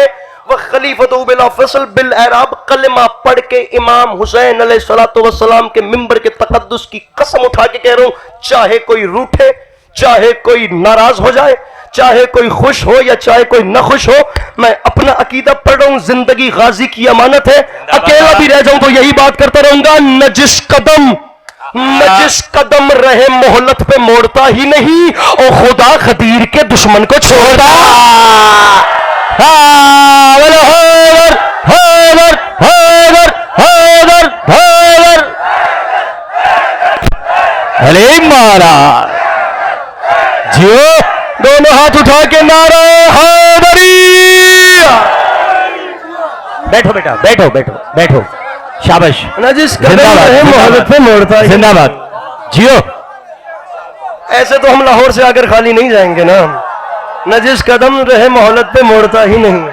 و خلیفۃ بلا فصل بالاعراب، کلمہ پڑھ کے امام حسین علیہ الصلوۃ والسلام کے منبر کے تقدس کی قسم اٹھا کے کہہ رہا ہوں، چاہے کوئی روٹھے، چاہے کوئی ناراض ہو جائے، چاہے کوئی خوش ہو یا چاہے کوئی نہ خوش ہو، میں اپنا عقیدہ پڑھ رہا ہوں، زندگی غازی کی امانت ہے، اکیلا بھی رہ جاؤں تو یہی بات کرتا رہوں گا، نہ جس قدم رہے مہلت پہ موڑتا ہی نہیں، او خدا خدیر کے دشمن کو چھوڑتا۔ علی مارا جیو، دونوں ہاتھ اٹھا کے نعرہ حیدری۔ بیٹھو بیٹا، بیٹھو بیٹھو بیٹھو، شاباش، نہ جس قدم رہے مہلت پہ موڑتا ہی، زندہ باد جیو۔ ایسے تو ہم لاہور سے آ کر خالی نہیں جائیں گے نا، نہ جس قدم رہے مہلت پہ موڑتا ہی نہیں۔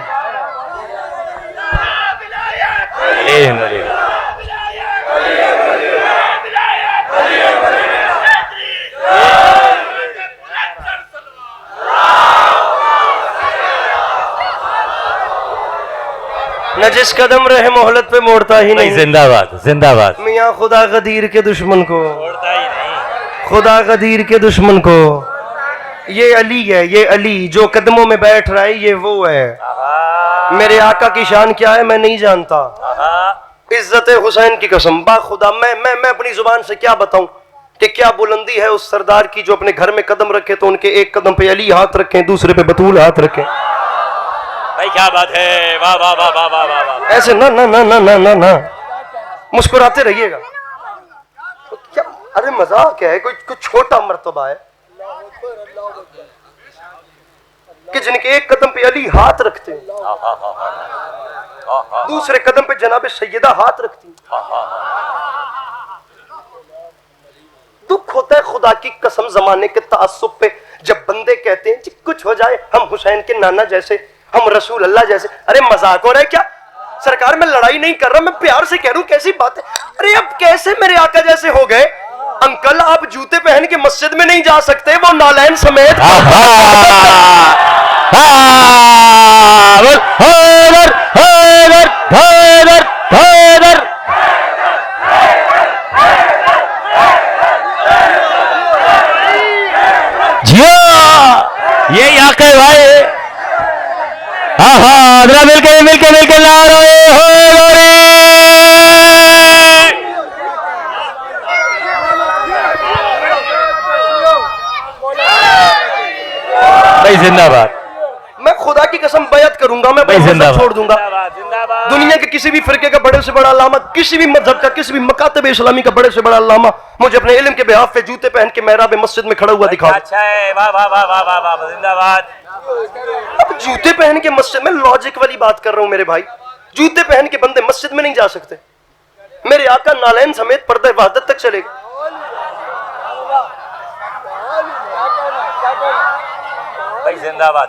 نہ جس قدم رہے مہلت پہ موڑتا ہی نہیں، زندہ باد زندہ باد، میاں خدا غدیر کے دشمن کو، خدا غدیر کے دشمن کو، یہ علی ہے، یہ علی جو قدموں میں بیٹھ رہا ہے، یہ وہ ہے۔ میرے آقا کی شان کیا ہے میں نہیں جانتا، عزت حسین کی قسم، با خدا میں اپنی زبان سے کیا بتاؤں کہ کیا بلندی ہے اس سردار کی جو اپنے گھر میں قدم رکھے تو ان کے ایک قدم پہ علی ہاتھ رکھیں، دوسرے پہ بطول ہاتھ رکھیں۔ بھائی کیا بات ہے، واہ واہ واہ واہ واہ واہ، ایسے نہ مسکراتے رہیے گا۔ کیا ارے مذاق ہے، کوئی چھوٹا مرتبہ ہے کہ جن کے ایک قدم پہ علی ہاتھ رکھتے ہیں، دوسرے قدم پہ جناب سیدہ ہاتھ رکھتی ہیں۔ دکھ ہوتا ہے خدا کی قسم زمانے کے تعصب پہ، جب بندے کہتے ہیں جی کچھ ہو جائے ہم حسین کے نانا جیسے، ہم رسول اللہ جیسے۔ ارے مذاق ہو رہا ہے کیا سرکار؟ میں لڑائی نہیں کر رہا، میں پیار سے کہہ رہا ہوں، کیسی بات ہے؟ ارے اب کیسے میرے آقا جیسے ہو گئے؟ انکل آپ جوتے پہن کے مسجد میں نہیں جا سکتے، وہ نالین سمیت۔ یہی آقا ہے بھائی، हाँ जरा मिल के नारे हैदरी। भाई जिंदाबाद। मैं खुदा की कसम बैत करूंगा, मैं भाई मजहब जिंदाबाद। छोड़ दूंगा। दुनिया के किसी भी फिरके का बड़े से बड़ा अल्लामा, किसी भी मजहब का, किसी भी मकातब इस्लामी का बड़े से बड़ा अल्लामा मुझे अपने इल्म के बिहाफ पे जूते पहन के मेहराब मस्जिद में खड़ा हुआ दिखाओ। अच्छा है, वाह वाह वाह वाह वाह वाह, जिंदाबाद। अब जूते पहन के मस्जिद में, लॉजिक वाली बात कर रहा हूं मेरे भाई, जूते पहन के बंदे मस्जिद में नहीं जा सकते। मेरे आका नालैन समेत पर्दे वहादत तक चले गए। भाई जिंदाबाद।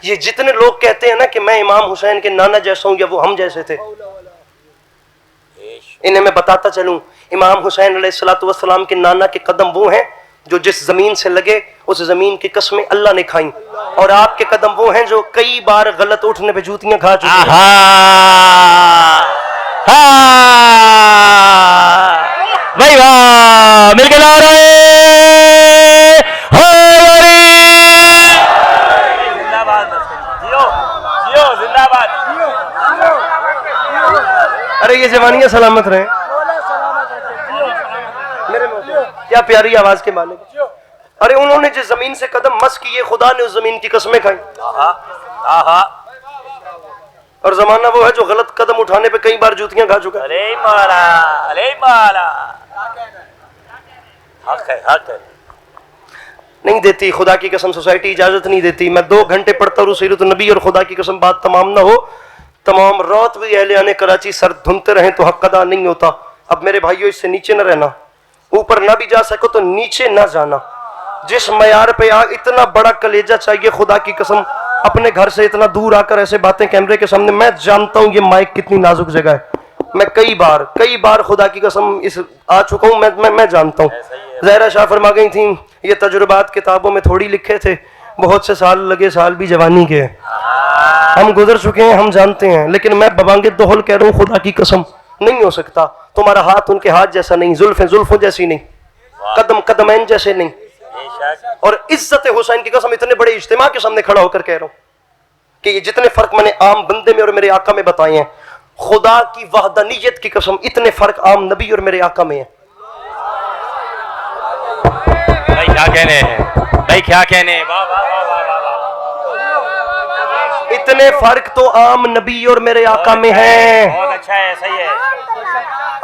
ये जितने लोग कहते हैं ना कि मैं इमाम हुसैन के नाना जैसा हूं या वो हम जैसे थे, इन्हें मैं बताता चलूं, इमाम हुसैन अलैहिस्सलातु वस्सलाम के नाना के कदम वो हैं जो जिस जमीन से लगे उस जमीन की कसमें अल्लाह ने खाई, और आपके कदम वो हैं जो कई बार गलत उठने पे जूतियां खा चुके हैं। भाई वाह, मिलके नारे हैदरी। जिंदाबाद, जियो जियो, जिंदाबाद। अरे ये जवानियां सलामत रहे मेरे मोहतरम, क्या प्यारी आवाज के मालिक। अरे उन्होंने जिस जमीन से कदम मस किए खुदा ने उस जमीन की कसमें खाई। और जमाना वो है जो गलत कदम उठाने पे कई बार जूतियां खा चुका है। अरे माला, अरे माला, हक है। नहीं देती खुदा की कसम, सोसाइटी इजाजत नहीं देती। मैं 2 घंटे पढ़ता हूँ सीरत नबी और खुदा की कसम बात तमाम ना हो, तमाम रात भी अहले आने कराची सर धुनते रहे तो हक अदा नहीं होता। अब मेरे भाइयों इससे नीचे न रहना, ऊपर ना भी जा सको तो नीचे ना जाना। जिस मयार पे इतना बड़ा कलेजा चाहिए खुदा की कसम, अपने घर से इतना दूर आकर ऐसे बातें कैमरे के सामने। मैं जानता हूँ ये माइक कितनी नाजुक जगह है, मैं कई बार खुदा की कसम इस आ चुका हूँ। मैं जानता हूँ। ज़हरा शाह फरमा गई थी, ये तजुर्बात किताबों में थोड़ी लिखे थे, बहुत से साल लगे, साल भी जवानी के। हम गुजर चुके हैं, हम जानते हैं। लेकिन मैं बबांगे दोहल कह रहा हूँ, खुदा की कसम नहीं हो सकता। तुम्हारा हाथ उनके हाथ जैसा नहीं, जुल्फें जुल्फों जैसी नहीं, कदम कदमैन जैसे नहीं। और इज्जत हुसैन की कसम इतने बड़े इज्तिमा के सामने खड़ा होकर कह रहा हूँ कि ये जितने फर्क मैंने आम बंदे में और मेरे आका में बताए हैं, खुदा की वहदानियत की कसम इतने फर्क आम नबी और मेरे आका में है। भाई क्या कहने हैं, भाई क्या कहने हैं, वाह वाह वाह वाह वाह। इतने फर्क तो आम नबी और मेरे आका में है। बहुत अच्छा है, सही है।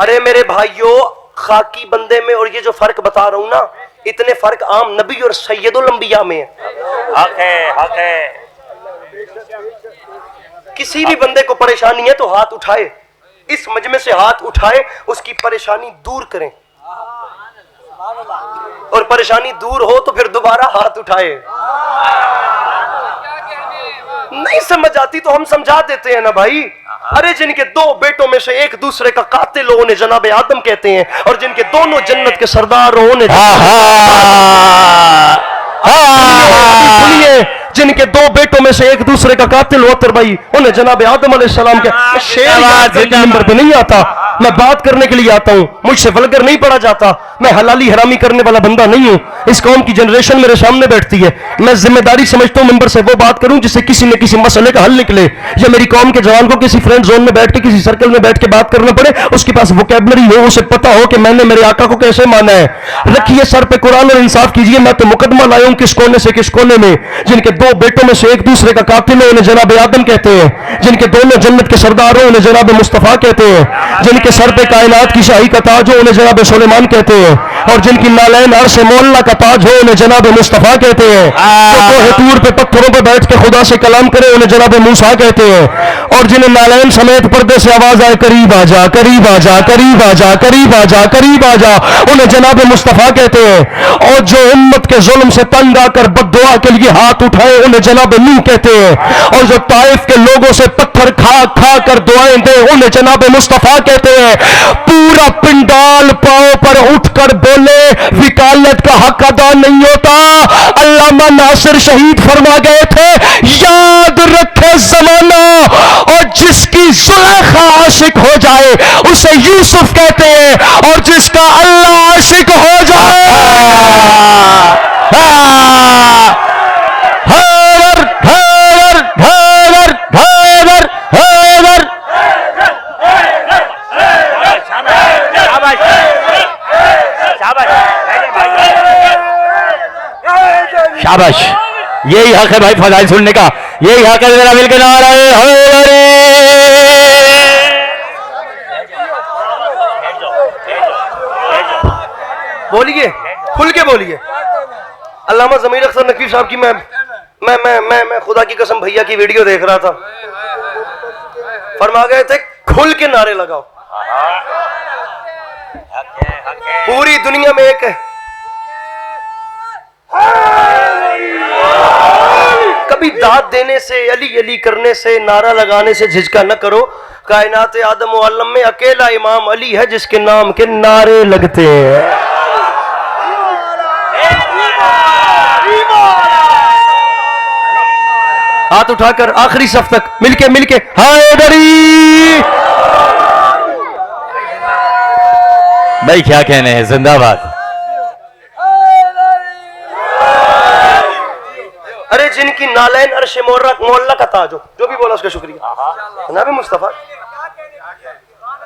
अरे मेरे भाइयों, खाकी बंदे में और ये जो फर्क बता रहा हूं ना, इतने फर्क आम नबी और सैयदुल अंबिया में है। हक है, हक है। किसी भी बंदे को परेशानी है तो हाथ उठाए, इस मजमे से हाथ उठाए, उसकी परेशानी दूर करें, और परेशानी दूर हो तो फिर दोबारा हाथ उठाए। नहीं समझ आती तो हम समझा देते हैं ना भाई। अरे जिनके 2 बेटों में से एक दूसरे का कातिल लोगों ने जनाब आदम कहते हैं, और जिनके दोनों जन्नत के सरदार उन्हें सुनिए, जिनके 2 बेटों में से एक दूसरे का कातिल होतर भाई उन्हें जनाब आदम अलैहिस्सलाम के। शेर नंबर पे नहीं आता, मैं बात करने के लिए आता हूँ, मुझसे वल्गर नहीं पढ़ा जाता। मैं हलाली हरामी करने वाला बंदा नहीं हूँ। इस कौम की जनरेशन मेरे सामने बैठती है, मैं जिम्मेदारी समझता हूँ मेंबर से वो बात करूँ जिससे किसी न किसी मसले का हल निकले। या मेरी कौम के जवान को किसी फ्रेंड जोन में बैठ के, किसी सर्कल में बैठ के बात करना पड़े, उसके पास वोकैबुलरी हो, उसे पता हो कि मैंने मेरे आका को कैसे माना है। रखिए सर पे कुरान और इंसाफ कीजिए। मैं तो मुकदमा लाया हूँ किस कोने से किस कोने में। जिनके 2 बेटों में से एक दूसरे का कातिल है उन्हें जनाब आदम कहते हैं, जिनके दोनों जन्नत के सरदार हो उन्हें जनाब मुस्तफा कहते हैं, जिनके सर पे कायनात की शाही का ताज हो उन्हें जनाब सुलेमान कहते हैं, और जिनकी नालैन अर्श मोहल्ला का ताज हो उन्हें जनाब मुस्तफा कहते हैं। जो तूर पे पत्थरों पे बैठ के खुदा से कलाम करे उन्हें जनाब मूसा कहते हैं, और जिन्हें नालैन समेत पर्दे से आवाज आए करीब आ जा, करीब आ जा, करीब आ जा, करीब आ जा, करीब आ जा, उन्हें जनाब मुस्तफा कहते हैं। और जो उम्मत के जुल्म से तंग आकर बद्दुआ के लिए हाथ उठाए उन्हें जनाब नूह कहते हैं, और जो ताइफ के लोगों से पत्थर खा खा कर दुआएं दे उन्हें जनाब मुस्तफा कहते हैं। पूरा पिंडाल पांव पर उठकर बोले विकालत का हक अदा नहीं होता। अल्लामा नासिर शहीद फरमा गए थे, याद रखे जमाना, और जिसकी जुलेखा आशिक हो जाए उसे यूसुफ कहते हैं, और जिसका अल्लाह आशिक हो जाए शाबाश, यही हक है भाई फजाइल सुनने का, यही हक है। जरा मिलकर नारे हैदरी। बोलिए, खुल के बोलिए। अल्लामा ज़मीर अख्तर नकवी साहब की मैं खुदा की कसम भैया की वीडियो देख रहा था, फरमा गए थे खुल के नारे लगाओ। पूरी दुनिया में एक है, कभी दाद देने से, अली अली करने से, नारा लगाने से झिझका न करो। कायनात आदम व आलम में अकेला इमाम अली है जिसके नाम के नारे लगते हैं। हाथ उठाकर आखिरी सफ तक मिलके मिलके हैदरी। भाई क्या कहने हैं, जिंदाबाद। अरे जिनकी नालैन अर्श मोहल्ला का ताज हो, जो भी बोला उसका शुक्रिया। जनाब मुस्तफा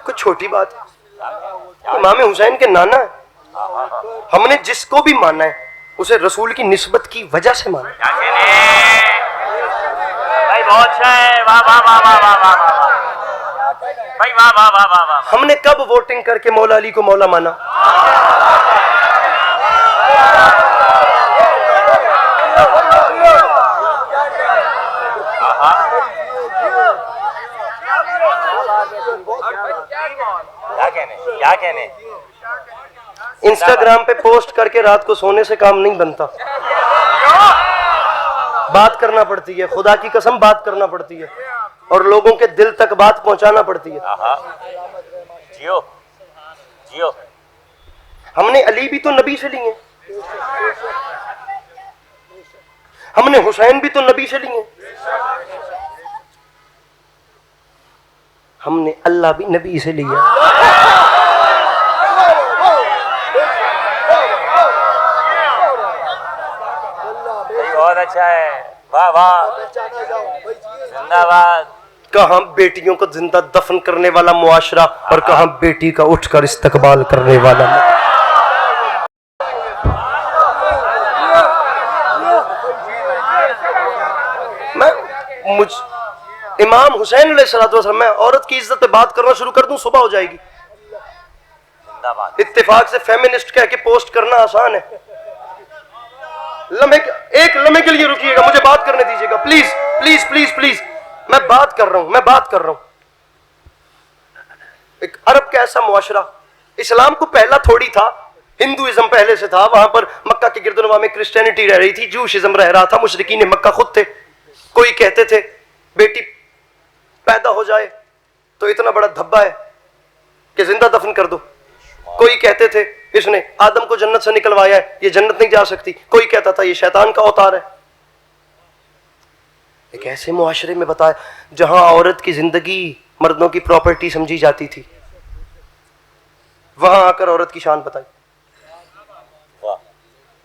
कुछ छोटी बात है, इमाम हुसैन के नाना है। हमने जिसको भी माना है उसे रसूल की निस्बत की वजह से माना। भाई बहुत अच्छा है, वाह वाह वाह वाह वाह वाह भाई, वाह वाह वाह वाह वाह। हमने कब वोटिंग करके मौला अली को मौला माना? क्या कहने इंस्टाग्राम पे पोस्ट करके रात को सोने से काम नहीं बनता, बात करना पड़ती है। खुदा की कसम बात करना पड़ती है और लोगों के दिल तक बात पहुंचाना पड़ती है। जियो जियो। हमने अली भी तो नबी से लिए, हमने हुसैन भी तो नबी से लिए, हमने अल्लाह भी नबी से लिया। बहुत अच्छा है, वाह वाह, जिंदाबाद। कहां बेटियों को जिंदा दफन करने वाला मुआशरा और कहां बेटी का उठकर इस्तकबाल करने वाला। इमाम हुसैन अलैहिस्सलाम, मैं औरत की इज्जत पे बात करना शुरू कर दूं सुबह हो जाएगी। इत्तेफाक से फेमिनिस्ट कह के पोस्ट करना आसान है। एक लम्हे के लिए रुकिएगा, मुझे बात करने दीजिएगा प्लीज प्लीज प्लीज प्लीज। मैं बात कर रहा हूं। एक अरब का ऐसा मुआशरा, इस्लाम को पहला थोड़ी था, हिंदुइज्म पहले से था। वहां पर मक्का के गिरदनवा में क्रिश्चियनिटी रह रही थी, जूशिज्म रह रहा था, मुशरिकीन मक्का खुद थे। कोई कहते थे बेटी पैदा हो जाए तो इतना बड़ा धब्बा है कि जिंदा दफन कर दो। कोई कहते थे इसने आदम को जन्नत से निकलवाया है, ये जन्नत नहीं जा सकती। कोई कहता था ये शैतान का अवतार है। एक ऐसे मुआशरे में बताया जहां औरत की जिंदगी मर्दों की प्रॉपर्टी समझी जाती थी, वहां आकर औरत की शान बताई।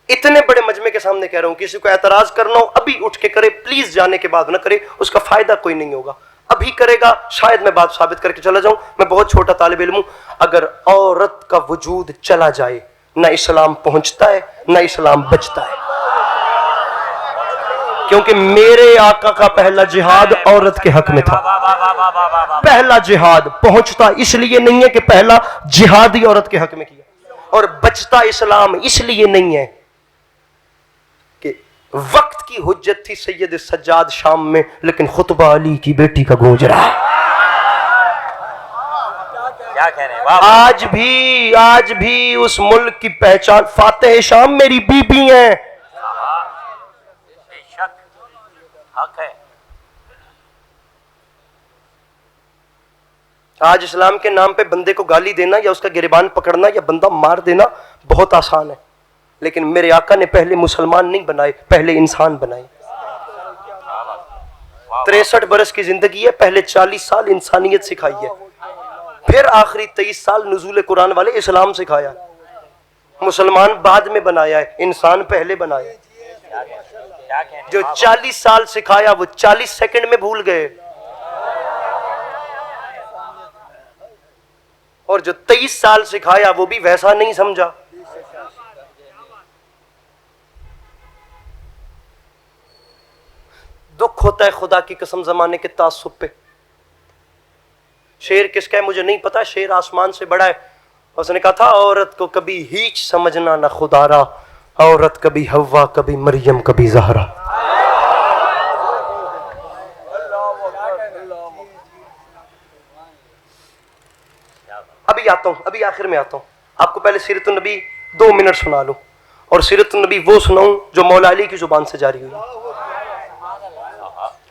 इतने बड़े मजमे के सामने कह रहा हूं, किसी को एतराज करना हो अभी उठ के करे प्लीज, जाने के बाद ना करे, उसका फायदा कोई नहीं होगा। अभी करेगा शायद मैं बात साबित करके चला जाऊं। मैं बहुत छोटा तालिब इल्म हूं। अगर औरत का वजूद चला जाए ना इस्लाम पहुंचता है ना इस्लाम बचता है, क्योंकि मेरे आका का पहला जिहाद औरत के हक में था। पहला जिहाद पहुंचता इसलिए नहीं है कि पहला जिहाद ही औरत के हक में किया, और बचता इस्लाम इसलिए नहीं है कि वक्त की हुज्जत थी सैयद सज्जाद शाम में, लेकिन खुतबा अली की बेटी का गूंज रहा है। क्या कह रहे हैं? आज भी उस मुल्क की पहचान फातेह शाम मेरी बीबी है। बेशक हक है। आज इस्लाम के नाम पे बंदे को गाली देना या उसका गिरबान पकड़ना या बंदा मार देना बहुत आसान है, लेकिन मेरे आका ने पहले मुसलमान नहीं बनाए, पहले इंसान बनाए। 63 बरस की जिंदगी है, पहले 40 साल इंसानियत सिखाई है, फिर आखिरी 23 साल नुज़ूल कुरान वाले इस्लाम सिखाया। मुसलमान बाद में बनाया है, इंसान पहले बनाया। जो 40 साल सिखाया वो 40 सेकंड में भूल गए, और जो 23 साल सिखाया वो भी वैसा नहीं समझा। दुख होता है खुदा की कसम जमाने के तासुब पे। शेर किसका है मुझे नहीं पता, शेर आसमान से बड़ा है। उसने कहा था औरत को कभी हीच समझना न खुदारा, औरत कभी हव्वा कभी मरियम कभी ज़हरा। अभी आता हूं, अभी आखिर में आता हूं। आपको पहले सीरत नबी 2 मिनट सुना लूं, और सीरत नबी वो सुनाऊं जो मौला अली की जुबान से जारी हुई।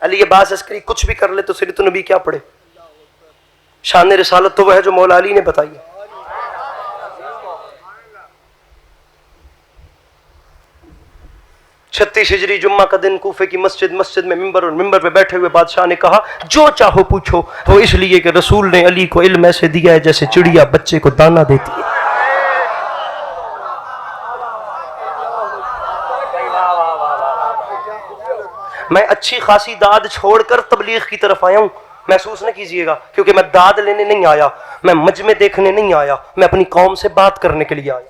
अली अब्बास अस्करी कुछ भी कर ले तो सीरत नबी क्या पढ़े? शान रिसालत तो वह है जो मौला अली ने बताई है। छत्तीस हिजरी जुम्मा का दिन, कूफे की मस्जिद में मिंबर, और मिंबर पे बैठे हुए बादशाह ने कहा जो चाहो पूछो, वो इसलिए कि रसूल ने अली को इल्म ऐसे दिया है जैसे चिड़िया बच्चे को दाना देती है। मैं अच्छी खासी दाद छोड़कर तबलीग की तरफ आया हूं, महसूस न कीजिएगा, क्योंकि मैं दाद लेने नहीं आया, मैं मजमे देखने नहीं आया, मैं अपनी कौम से बात करने के लिए आया।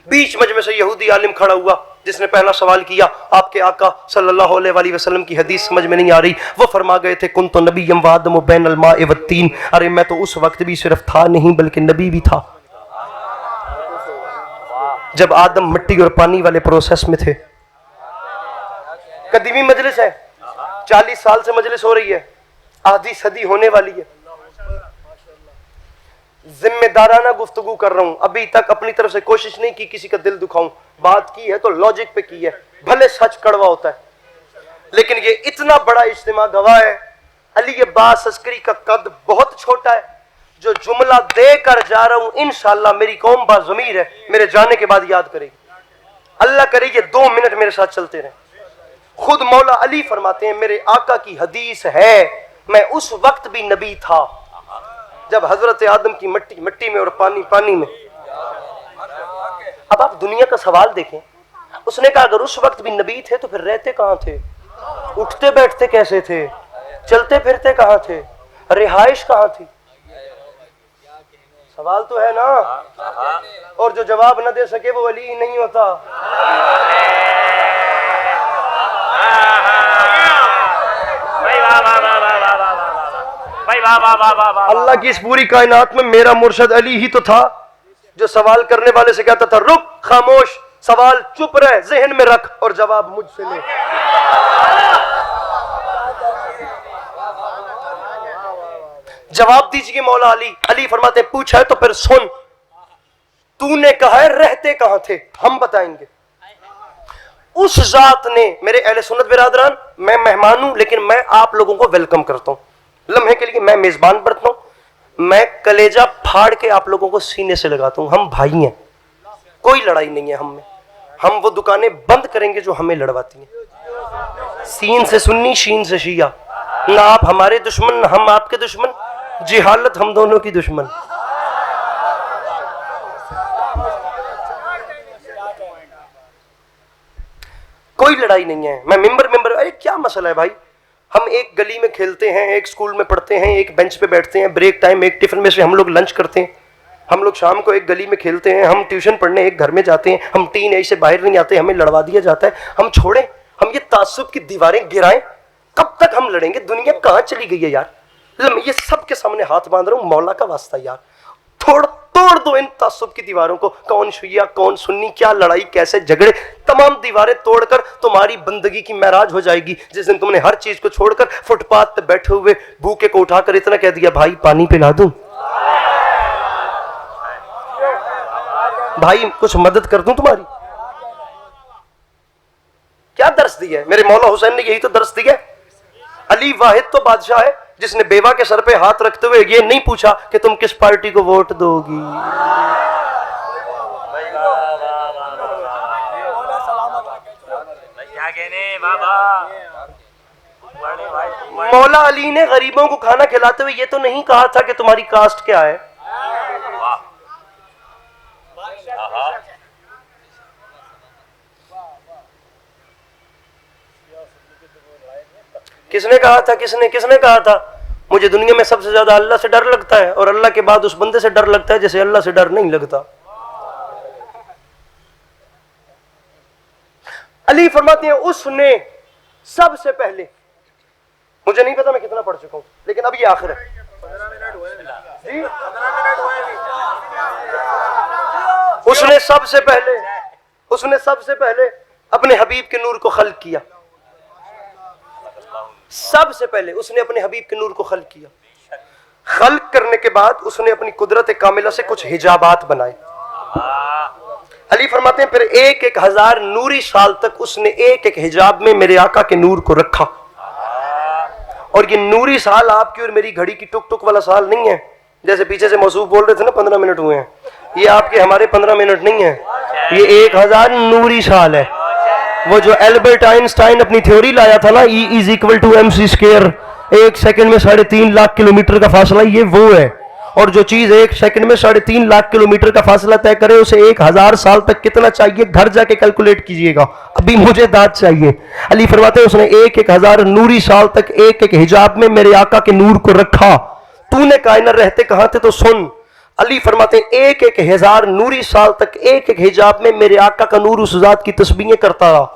बीच मजमे से यहूदी आलिम खड़ा हुआ जिसने पहला सवाल किया, आपके आका सल्लल्लाहु अलैहि वसल्लम की हदीस समझ में नहीं आ रही। वो फरमा गए थे कुन तो नबी वादम बैन अल माए वत्तीन। अरे मैं तो उस वक्त भी सिर्फ था नहीं बल्कि नबी भी था, जब आदम मिट्टी और पानी वाले प्रोसेस में थे। कदीमी मजलिस है, 40 साल से मजलिस हो रही है, आधी सदी होने वाली है। जिम्मेदाराना गुफ्तगू कर रहा हूं, अभी तक अपनी तरफ से कोशिश नहीं की किसी का दिल दुखाऊं। बात की है तो लॉजिक पे की है, भले सच कड़वा होता है, लेकिन ये इतना बड़ा इज्तिमा गवाह है। अली अब्बास अस्करी का कद बहुत छोटा है। जो जुमला देकर जा रहा हूं इंशाअल्लाह मेरी कौम बाज़मीर है, मेरे जाने के बाद याद करेगी। अल्लाह करे ये 2 मिनट मेरे साथ चलते रहे। खुद मौला अली फरमाते हैं मेरे आका की हदीस है, मैं उस वक्त भी नबी था जब हजरत आदम की मिट्टी मिट्टी में और पानी पानी में। अब आप दुनिया का सवाल देखें, उसने कहा अगर उस वक्त भी नबी थे तो फिर रहते कहां थे, उठते बैठते कैसे थे, चलते फिरते कहां थे, रिहाइश कहां थी? सवाल तो है ना, और जो जवाब न दे सके वो वली नहीं होता। अल्लाह की इस पूरी कायनात में मेरा मुर्शद अली ही तो था जो सवाल करने वाले से कहता था रुक खामोश, सवाल चुप रहे, जहन में रख और जवाब मुझसे ले। जवाब दीजिए मौला अली। अली फरमाते पूछा है तो फिर सुन, तूने कहा है रहते कहां थे, हम बताएंगे। उस जात ने, मेरे अहले सुन्नत बिरादरान, मैं मेहमान हूं लेकिन मैं आप लोगों को वेलकम करता हूं, लम्हे के लिए मैं मेजबान बनता हूं, मैं कलेजा फाड़ के आप लोगों को सीने से लगाता हूं। हम भाई हैं, कोई लड़ाई नहीं है हम में। हम वो दुकानें बंद करेंगे जो हमें लड़वाती हैं। सीन से सुन्नी, शीन से शिया, ना आप हमारे दुश्मन ना हम आपके दुश्मन, जिहालत हम दोनों की दुश्मन। कोई लड़ाई नहीं है। मैं मिंबर अरे क्या मसला है भाई, हम एक गली में खेलते हैं, एक स्कूल में पढ़ते हैं, एक बेंच पे बैठते हैं, ब्रेक टाइम एक टिफिन में से हम लोग लंच करते हैं, हम लोग शाम को एक गली में खेलते हैं, हम ट्यूशन पढ़ने एक घर में जाते हैं, हम टीन एज से बाहर नहीं आते, हमें लड़वा दिया जाता है। हम छोड़ें, हम ये तासुब की दीवारें गिराएं, कब तक हम लड़ेंगे? दुनिया कहाँ चली गई है यार? ये सब के सामने हाथ बांध रहा हूँ, मौला का वास्ता यार, तोड़ दो इन तासुब की दीवारों को। कौन शिया कौन सुन्नी, क्या लड़ाई कैसे झगड़े, तमाम दीवारें तोड़कर तुम्हारी बंदगी की महराज हो जाएगी जिस दिन तुमने हर चीज को छोड़कर फुटपाथ पे बैठे हुए भूखे को उठाकर इतना कह दिया भाई पानी पिला दूं, भाई कुछ मदद कर दूं तुम्हारी। क्या दर्स दिया है? मेरे मौला हुसैन ने यही तो दर्स दिया है। अली वाहिद तो बादशाह है जिसने बेवा के सर पे हाथ रखते हुए ये नहीं पूछा कि तुम किस पार्टी को वोट दोगी। मौला अली ने गरीबों को खाना खिलाते हुए ये तो नहीं कहा था कि तुम्हारी कास्ट क्या है। किसने कहा था? किसने कहा था मुझे दुनिया में सबसे ज्यादा अल्लाह से डर लगता है और अल्लाह के बाद उस बंदे से डर लगता है जैसे अल्लाह से डर नहीं लगता। अली फरमाते हैं उसने सबसे पहले, मुझे नहीं पता मैं कितना पढ़ चुका हूं, लेकिन अब ये आखिर है जी। उसने सबसे पहले अपने हबीब के नूर को खल्क किया। सबसे पहले उसने अपने हबीब के नूर को खल्क किया। खल्क करने के बाद उसने अपनी कुदरत कामिला से कुछ हिजाबात बनाए। अली फरमाते हैं फिर 1,000 नूरी साल तक उसने एक हिजाब में मेरे आका के नूर को रखा। और ये नूरी साल आपकी और मेरी घड़ी की टुक टुक वाला साल नहीं है, जैसे पीछे से मौसूफ बोल रहे थे ना 15 मिनट हुए हैं, ये आपके हमारे 15 मिनट नहीं है, ये 1,000 नूरी साल है। वो जो एल्बर्ट आइंस्टाइन अपनी थ्योरी लाया था ना, E = mc², 1 सेकंड में 3.5 लाख किलोमीटर का फासला, ये वो है। और जो चीज 1 सेकंड में 3.5 लाख किलोमीटर का फासला तय करे, उसे 1,000 साल तक कितना चाहिए, घर जाके कैलकुलेट कीजिएगा, अभी मुझे दाद चाहिए। अली फरमाते हैं उसने 1,000 नूरी साल तक एक हिजाब में मेरे आका के नूर को रखा। तूने कायनात रहते कहां थे तो सुन। अली फरमाते हैं 1,000 नूरी साल तक एक हिजाब में मेरे आका का नूर उस जात की तस्बीहें करता रहा।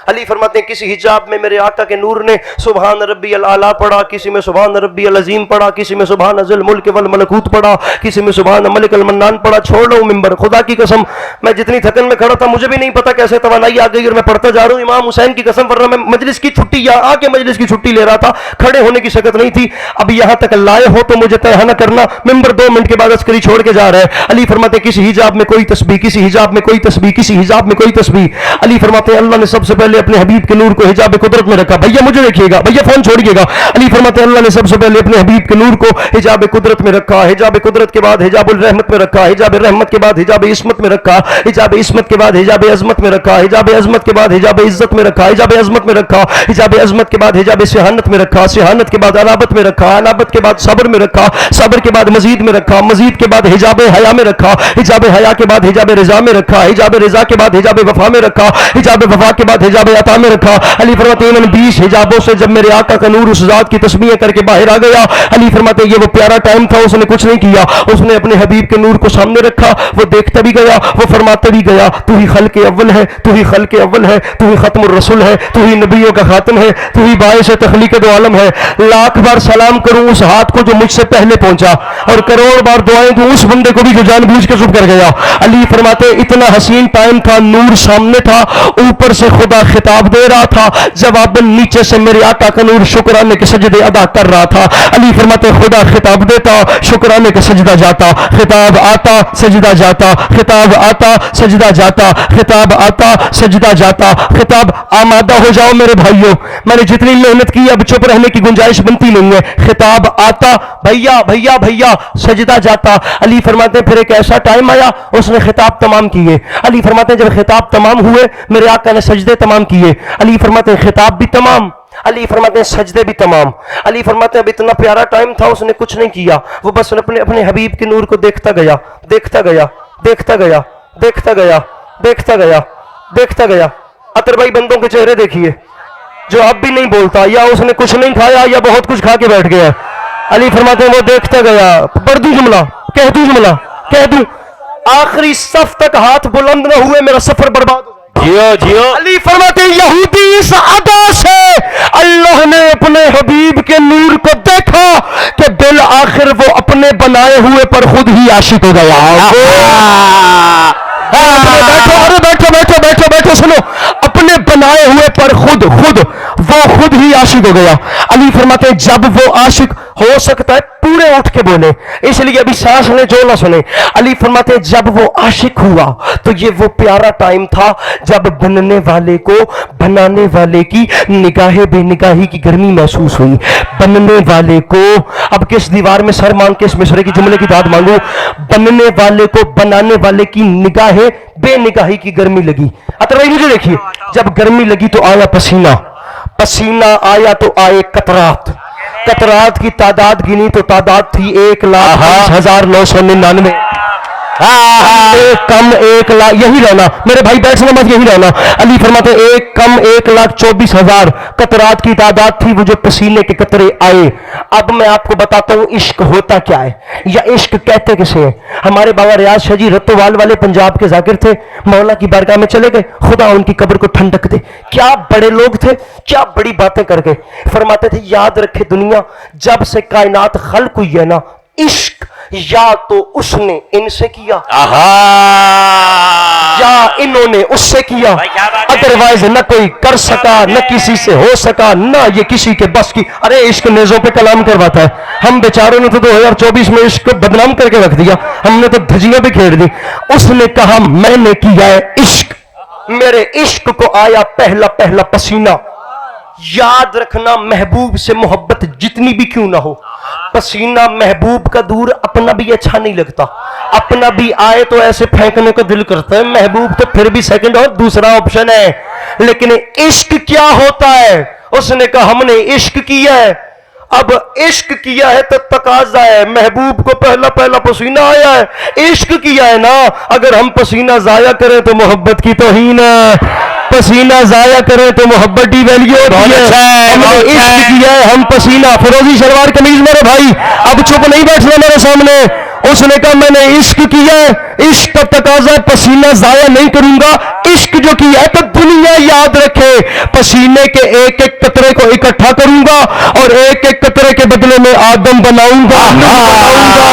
अली फरमाते हैं किसी हिजाब में मेरे आका के नूर ने सुभान रब्बियल आला पढ़ा, किसी में सुभान रब्बियल अजीम पढ़ा, किसी में सुभान अज़ल मुल्क वल मलकूत पढ़ा, किसी में सुभान मलिकल मन्नान पढ़ा। छोड़ लो मिंबर, खुदा की कसम मैं जितनी थकन में खड़ा था मुझे भी नहीं पता कैसे तवानाई आ गई और मैं पढ़ता जा रहा हूँ। इमाम हुसैन की कसम, वरना मैं मजलिस की छुट्टी या आके मजलिस की छुट्टी ले रहा था, खड़े होने की शकत नहीं थी। अब यहाँ तक लाए हो तो मुझे तय न करना, मिंबर 2 मिनट के बाद अस्करी छोड़ के जा रहा है। अली फरमाते किसी हिजाब में कोई तस्बीह, किसी हिजाब में कोई तस्बीह, किसी हिजाब में कोई तस्बीह। अली फरमाते अल्लाह ने सबसे पहले अपने हबीब के नूर को हिजाब कुदरत में रखा। भैया मुझे देखिएगा, भैया फोन छोड़िएगा। अली फरमाते अल्लाह ने सबसे पहले अपने हबीब के नूर को हिजाब कुदरत में रखा, हिजाब कुदरत के बाद हिजाबुल रहमत में रखा, हिजाब रहमत के बाद हिजाब इस्मत में रखा, हिजाब इस्मत के बाद हिजाब अजमत में रखा, हिजाब अजमत के बाद हिजाब इज्जत में रखा, हिजाब अजमत में रखा, हिजाब अजमत के बाद हिजाब सिहानत में रखा, सिहानत के बाद अनाबत में रखा, अनाबत के बाद सब्र में रखा, सब्र के बाद मजीद में रखा, मजीद के बाद हिजाब हया में रखा, हिजाब हया के बाद हिजाब रिजा में रखा, हिजाब रिजा के बाद हिजाब वफा में रखा, हिजाब वफा के बाद हिजाब अता में रखा। अली फरमाते इन 20 हिजाबों से जब मेरे आका का नूर उस जात की तस्बीहें करके बाहर आ गया, अली फरमाते ये वो प्यारा टाइम था, उसने कुछ नहीं किया, उसने अपने हबीब के नूर को सामने रखा, वो देखता भी गया, वो फरमाता भी गया, तू ही खल्क़े अव्वल है, तू ही खल्क़े अव्वल है, तू ही खत्मुर रसूल है, तू ही नबियों का खातम है, तू ही बाइस तख्लीक़ दो आलम है। लाख बार सलाम करूं उस हाथ को जो मुझसे पहले पहुंचा, और करोड़ बार दुआएं दूं उस बंदे को भी जो जानबूझ के चुप कर गया। अली फरमाते इतना हसीन टाइम था, नूर सामने था, ऊपर से खुदा खिताब दे रहा था, जवाबन नीचे से मेरे आका का नूर शुक्राने के सजदे अदा कर रहा था। अली फरमाते खुदा खिताब देता, शुक्राने का सजदा जाता, खिताब आता सजदा जाता, खिताब आता सजदा जाता, खिताब आता सजदा जाता। खिताब आमादा हो जाओ मेरे भाइयों, मैंने जितनी मेहनत की अब चुप रहने की गुंजाइश बनती नहीं है। खिताब आता, भैया भैया भैया, सजदा जाता। अली फरमाते फिर एक ऐसा टाइम आया, उसने खिताब तमाम किए। अली फरमाते जब खिताब तमाम हुए, मेरे आका ने सजदे तमाम किए। अली फरमाते खिताब भी तमाम, अली फरमाते सजदे भी तमाम। अली फरमाते अब इतना प्यारा टाइम था, उसने कुछ नहीं किया, वो बस अपने अपने हबीब के नूर को देखता गया, देखता गया, देखता गया, देखता गया, देखता गया, देखता गया। अतर भाई बंदों के चेहरे देखिए, जो अब भी नहीं बोलता, या उसने कुछ नहीं खाया या बहुत कुछ खा के बैठ गया। अली फरमाते वो देखता गया, पढ़ दूं जुमला, कह दूं जुमला, कह दूं, आखिरी सफ तक हाथ बुलंद न हुए मेरा सफर बर्बाद हो जाए। जियो जियो। अली फरमाते यहूदी इस अदा से अल्लाह ने अपने हबीब के नूर को देखा कि दिल आखिर वो अपने बनाए हुए पर खुद ही आशिक हो गया। बैठो, अरे बैठो बैठो बैठो बैठो, सुनो, अपने बनाए हुए पर खुद ही आशिक हो गया। अली फरमाते जब वो आशिक हो सकता है पूरे उठ के बोले, इसलिए अभी सांस ले जो ना सुने। अली फरमाते जब वो आशिक हुआ तो ये वो प्यारा टाइम था जब बनने वाले को बनाने वाले की निगाहे बेनिगाही की गर्मी महसूस हुई। बनने वाले को, अब किस दीवार में सर मांग के इस मिसरे की जुमले की दाद मांगू, बनने वाले को बनाने वाले की निगाहे बेनिगाही की गर्मी लगी। अतरभाई मुझे देखिए, जब गर्मी लगी तो आया पसीना, पसीना आया तो आए कतरात, कतरात की तादाद गिनी तो तादाद थी 1,20,999। एक कम 1 लाख, यही रहना मेरे भाई, बैठना मत, यही रहना। अली फरमाते एक कम 1,24,000 कतरात की तादाद थी, वो जो पसीने के कतरे आए। अब मैं आपको बताता हूं इश्क होता क्या है, या इश्क कहते किसे हैं। हमारे बाबा रियाज शाह जी रत्तोवाल वाले पंजाब के जाकिर थे, मौला की बारगाह में चले गए, खुदा उनकी कब्र को ठंडक दे। क्या बड़े लोग थे, क्या बड़ी बातें करके फरमाते थे, याद रखे दुनिया जब से कायनात खल्क हुई है ना, इश्क या तो उसने इनसे किया या इन्होंने उससे किया, अदरवाइज न कोई कर सका, न किसी से हो सका, न ये किसी के बस की। अरे इश्क नेजों पे कलाम करवाता है, हम बेचारों ने तो 2024 में इश्क को बदनाम करके रख दिया, हमने तो धजियां भी खेड़ दी। उसने कहा मैंने किया है इश्क, मेरे इश्क को आया पहला पहला पसीना। याद रखना महबूब से मोहब्बत जितनी भी क्यों ना हो, पसीना महबूब का दूर अपना भी अच्छा नहीं लगता, अपना भी आए तो ऐसे फेंकने को दिल करता है, महबूब तो फिर भी सेकंड और दूसरा ऑप्शन है। लेकिन इश्क क्या होता है, उसने कहा हमने इश्क किया है। अब इश्क किया है तो तकाजा है, महबूब को पहला पहला पसीना आया है, इश्क किया है ना। अगर हम पसीना जाया करें तो मोहब्बत की तौहीन है, पसीना जाया करें तो मोहब्बत की वैल्यू होती है। हमने इश्क किया है, हम पसीना, फिरोजी शलवार कमीज मेरे भाई, अब चुप नहीं बैठना मेरे सामने। उसने कहा मैंने इश्क किया है, इश्क का तकाजा पसीना जाया नहीं करूंगा, इश्क जो किया है तो दुनिया याद रखे, पसीने के एक एक कतरे को इकट्ठा करूंगा और एक एक कतरे के बदले में आदम बनाऊंगा,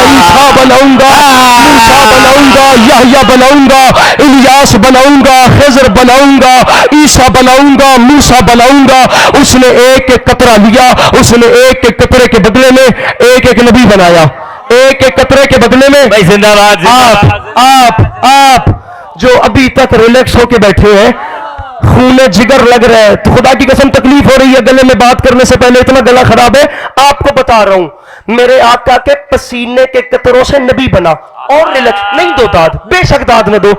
ईसा बनाऊंगा, मूसा बनाऊंगा, यहया बनाऊंगा, इलियास बनाऊंगा, खिज़र बनाऊंगा, ईसा बनाऊंगा, मूसा बनाऊंगा। उसने एक एक कतरा लिया, उसने एक एक कतरे के बदले में एक एक नबी बनाया, एक एक कतरे के बदले में। भाई जिंदाबाद, आप जो अभी तक रिलैक्स होके बैठे हैं, खूने जिगर लग रहा है, तो खुदा की कसम तकलीफ हो रही है गले में बात करने से पहले, इतना गला खराब है। आपको बता रहा हूं मेरे आका के पसीने के कतरों से नबी बना, और रिलैक्स नहीं दो दाद, बेशक दाद न दो,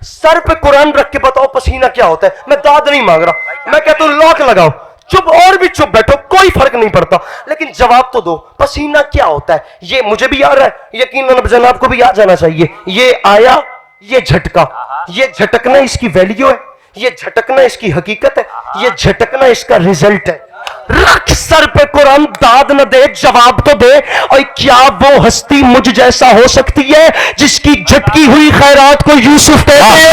सर पे कुरान रख के बताओ पसीना क्या होता है। मैं दाद नहीं मांग रहा, मैं कहता हूं लॉक लगाओ, चुप और भी चुप बैठो, कोई फर्क नहीं पड़ता, लेकिन जवाब तो दो पसीना क्या होता है। ये मुझे भी आ रहा है, यकीनन जनाब को भी आ जाना चाहिए। ये आया, ये झटका, ये झटकना इसकी वैल्यू है, ये झटकना इसकी हकीकत है, ये झटकना इसका रिजल्ट है। रख सर पे कुरान, दाद न दे, जवाब तो दे। और क्या वो हस्ती मुझ जैसा हो सकती है जिसकी झटकी हुई खैरात को यूसुफ कहते हैं,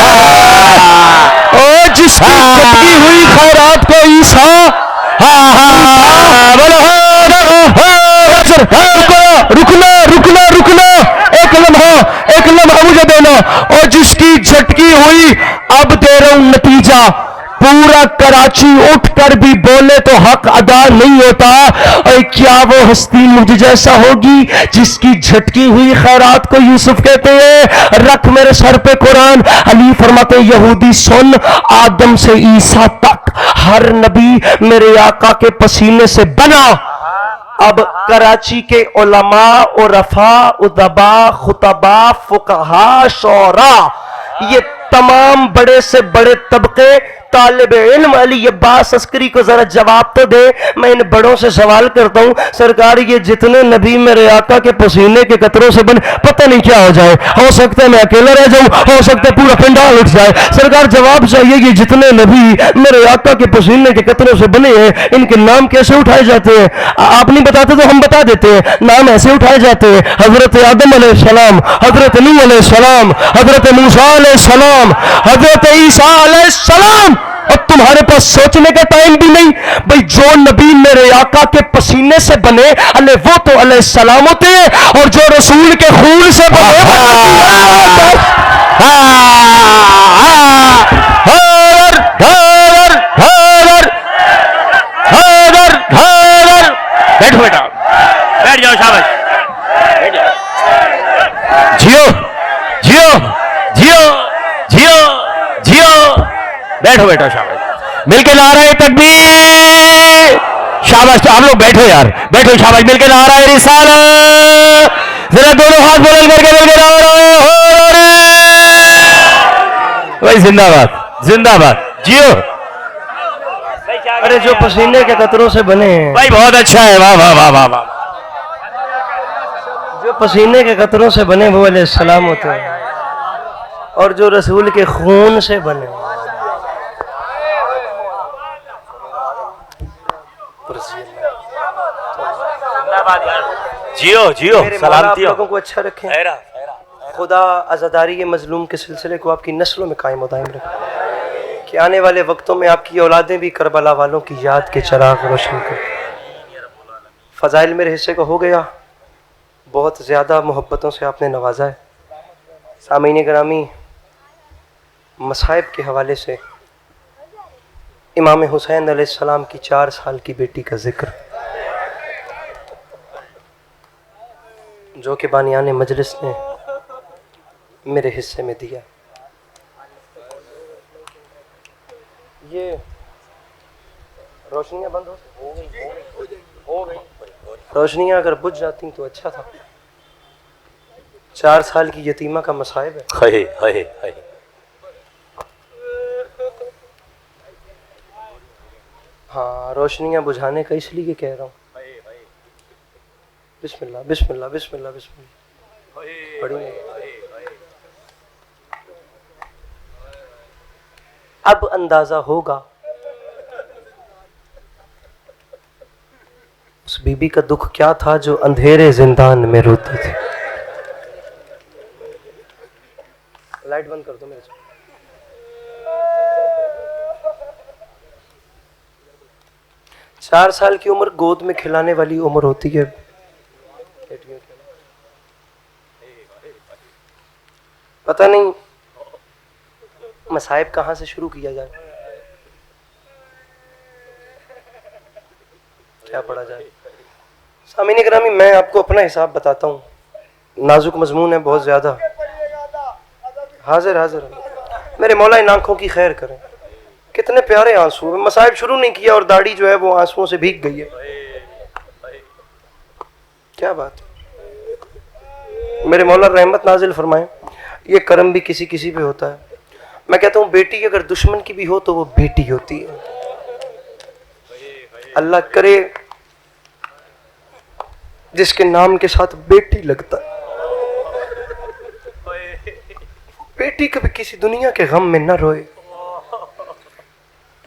और जिसकी झटकी हुई खैरात को ईसा। रुकना, एक लम्हा मुझे देना। और जिसकी झटकी हुई, अब दे रहा हूं नतीजा, पूरा कराची उठकर भी बोले तो हक अदा नहीं होता। और क्या वो हस्ती मुझ जैसा होगी जिसकी झटकी हुई खैरात को यूसुफ कहते हैं। रख मेरे सर पे कुरान। अली फरमाते यहूदी सुन, आदम से ईसा तक हर नबी मेरे आका के पसीने से बना। अब कराची के उलमा, उरफा, उदबा, खुतबा, फुकहा, शोरा, ये तमाम बड़े से बड़े तबके तालिब इल्म अली अब्बास अस्करी को जरा जवाब तो दे। मैं इन बड़ों से सवाल करता हूं, सरकार ये जितने नबी मेरे आका के पसीने के कतरों से बने, पता नहीं क्या हो जाए, हो सकता है मैं अकेला रह जाऊं, हो सकता है पूरा पंडाल उठ जाए। सरकार जवाब चाहिए, ये जितने नबी मेरे आका के पसीने के कतरों से बने हैं, इनके नाम कैसे उठाए जाते हैं? आप नहीं बताते तो हम बता देते हैं। नाम ऐसे उठाए जाते हैं, हजरत आदम अलैहिस्सलाम, हजरत नूह अलैहिस्सलाम, हजरत मूसा अलैहिस्सलाम, हजरत ईसा अलैहिस्सलाम। और तुम्हारे पास सोचने का टाइम भी नहीं भाई, जो नबी मेरे आका के पसीने से बने अले वो तो अलैहिस्सलाम होते हैं, और जो रसूल के खून से बने बैठो बेटा, बैठ जाओ, शाबाश, बैठ जाओ, जियो जियो जियो जियो जियो, बैठो बेटा, शाबाश, मिलके नारे तकबीर, शाबाश। तो आप लोग बैठो यार, बैठो, शाबाश, मिलके नारे रिसालत, जरा दोनों हाथ बुलंद करके मिलके नारे, भाई जिंदाबाद, जिंदाबाद, जियो। अरे जो पसीने के कतरों से बने हैं भाई बहुत अच्छा है, वाह वाह वाह वाह वाह। जो पसीने के कतरों से बने वो अलैहिस्सलाम होते हैं। اور جو رسول کے خون سے بنے. جیو جیو میرے مولا آپ سلامتی ہو. لوگوں کو اچھا رکھیں. خدا عزاداری مظلوم کے سلسلے کو آپ کی نسلوں میں قائم و دائم رکھے کہ آنے والے وقتوں میں آپ کی اولادیں بھی کربلا والوں کی یاد کے چراغ روشن کریں. فضائل میرے حصے کو ہو گیا. بہت زیادہ محبتوں سے آپ نے نوازا ہے. سامعین گرامی، مصائب کے حوالے سے امام حسین علیہ السلام کی 4 سال کی بیٹی کا ذکر جو کہ بانیان مجلس نے میرے حصے میں دیا. یہ روشنیاں بند ہو گئی. روشنیاں اگر بجھ جاتی تو اچھا تھا. 4 سال کی یتیمہ کا مصائب ہے. ہاں، روشنیاں بجھانے کا اس لیے کہہ رہا ہوں. بسم اللہ بسم اللہ بسم اللہ بسم اللہ. پڑھی اب اندازہ ہوگا اس بی بی کا دکھ کیا تھا جو اندھیرے زندان میں روتی تھی. لائٹ بند کر دو میرے سے. چار سال کی عمر گود میں کھلانے والی عمر ہوتی ہے. پتہ نہیں مصائب کہاں سے شروع کیا جائے، کیا پڑھا جائے. سامعین گرامی، میں آپ کو اپنا حساب بتاتا ہوں. نازک مضمون ہے بہت زیادہ. حاضر میرے مولا ان آنکھوں کی خیر کریں. کتنے پیارے آنسو. مصائب شروع نہیں کیا اور داڑھی جو ہے وہ آنسوؤں سے بھیگ گئی ہے. کیا بات ہے. میرے مولا رحمت نازل فرمائیں. یہ کرم بھی کسی کسی پہ ہوتا ہے. میں کہتا ہوں بیٹی اگر دشمن کی بھی ہو تو وہ بیٹی ہوتی ہے. اللہ کرے جس کے نام کے ساتھ بیٹی لگتا ہے، بیٹی کبھی کسی دنیا کے غم میں نہ روئے.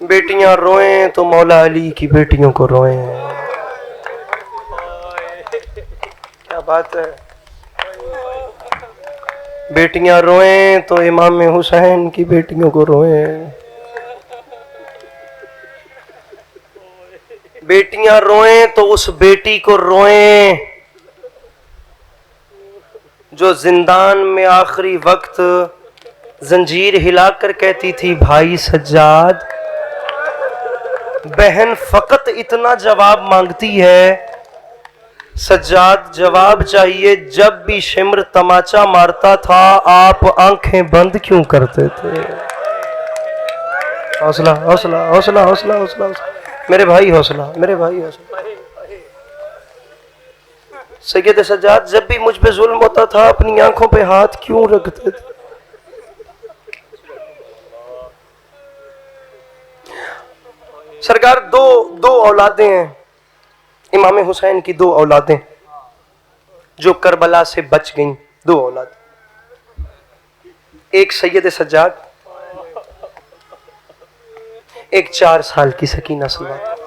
بیٹیاں روئیں تو مولا علی کی بیٹیوں کو روئیں. کیا بات ہے. بیٹیاں روئیں تو امام حسین کی بیٹیوں کو روئیں. بیٹیاں روئیں تو اس بیٹی کو روئیں جو زندان میں آخری وقت زنجیر ہلا کر کہتی تھی بھائی سجاد، بہن فقط اتنا جواب مانگتی ہے. سجاد جواب چاہیے، جب بھی شمر تماچا مارتا تھا آپ آنکھیں بند کیوں کرتے تھے؟ حوصلہ حوصلہ حوصلہ حوصلہ حوصلہ میرے بھائی، حوصلہ میرے بھائی، حوصلہ. سید سجاد جب بھی مجھ پہ ظلم ہوتا تھا اپنی آنکھوں پہ ہاتھ کیوں رکھتے تھے؟ سرکار دو اولادیں ہیں امام حسین کی. 2 اولادیں جو کربلا سے بچ گئیں. 2 اولاد. ایک سید سجاد، ایک 4 سال کی سکینہ سلوات.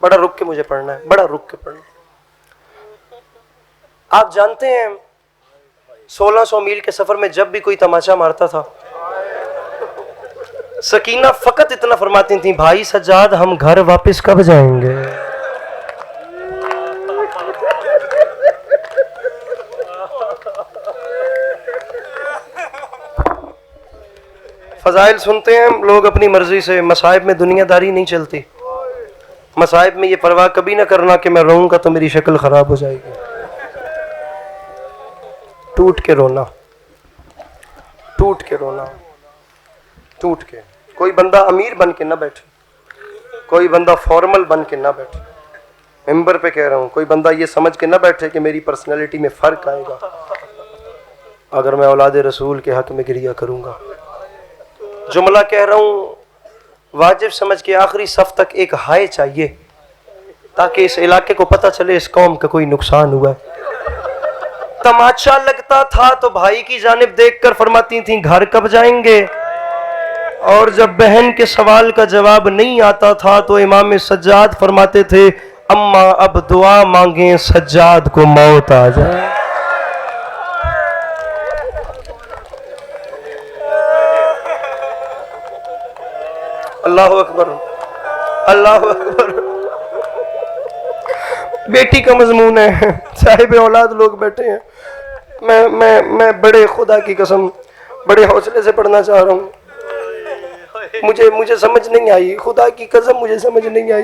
بڑا رک کے مجھے پڑھنا ہے، بڑا رک کے پڑھنا ہے. آپ جانتے ہیں 1600 میل کے سفر میں جب بھی کوئی تماچا مارتا تھا سکینہ فقط اتنا فرماتی تھیں، بھائی سجاد ہم گھر واپس کب جائیں گے؟ فضائل سنتے ہیں لوگ اپنی مرضی سے. مصائب میں دنیا داری نہیں چلتی. مصائب میں یہ پرواہ کبھی نہ کرنا کہ میں روؤں گا تو میری شکل خراب ہو جائے گی. ٹوٹ کے رونا، ٹوٹ کے رونا، ٹوٹ کے. کوئی بندہ امیر بن کے نہ بیٹھے، کوئی بندہ فارمل بن کے نہ بیٹھے. ممبر پہ کہہ رہا ہوں، کوئی بندہ یہ سمجھ کے نہ بیٹھے کہ میری پرسنالٹی میں فرق آئے گا اگر میں اولاد رسول کے حق میں گریہ کروں گا. جملہ کہہ رہا ہوں واجب سمجھ کے آخری صف تک ایک ہائے چاہیے تاکہ اس علاقے کو پتہ چلے اس قوم کا کوئی نقصان ہوا ہے. तमाचा लगता था तो भाई की जानिब देखकर फरमाती थी घर कब जाएंगे, और जब बहन के सवाल का जवाब नहीं आता था तो इमाम सज्जाद फरमाते थे अम्मा अब दुआ मांगे सज्जाद को मौत आ जाए। अल्लाह अकबर, अल्लाह अकबर। बेटी का मजमून है, साहिब औलाद लोग बैठे हैं, मैं बड़े खुदा की कसम बड़े हौसले से पढ़ना चाह रहा हूँ। मुझे समझ नहीं आई, खुदा की कसम मुझे समझ नहीं आई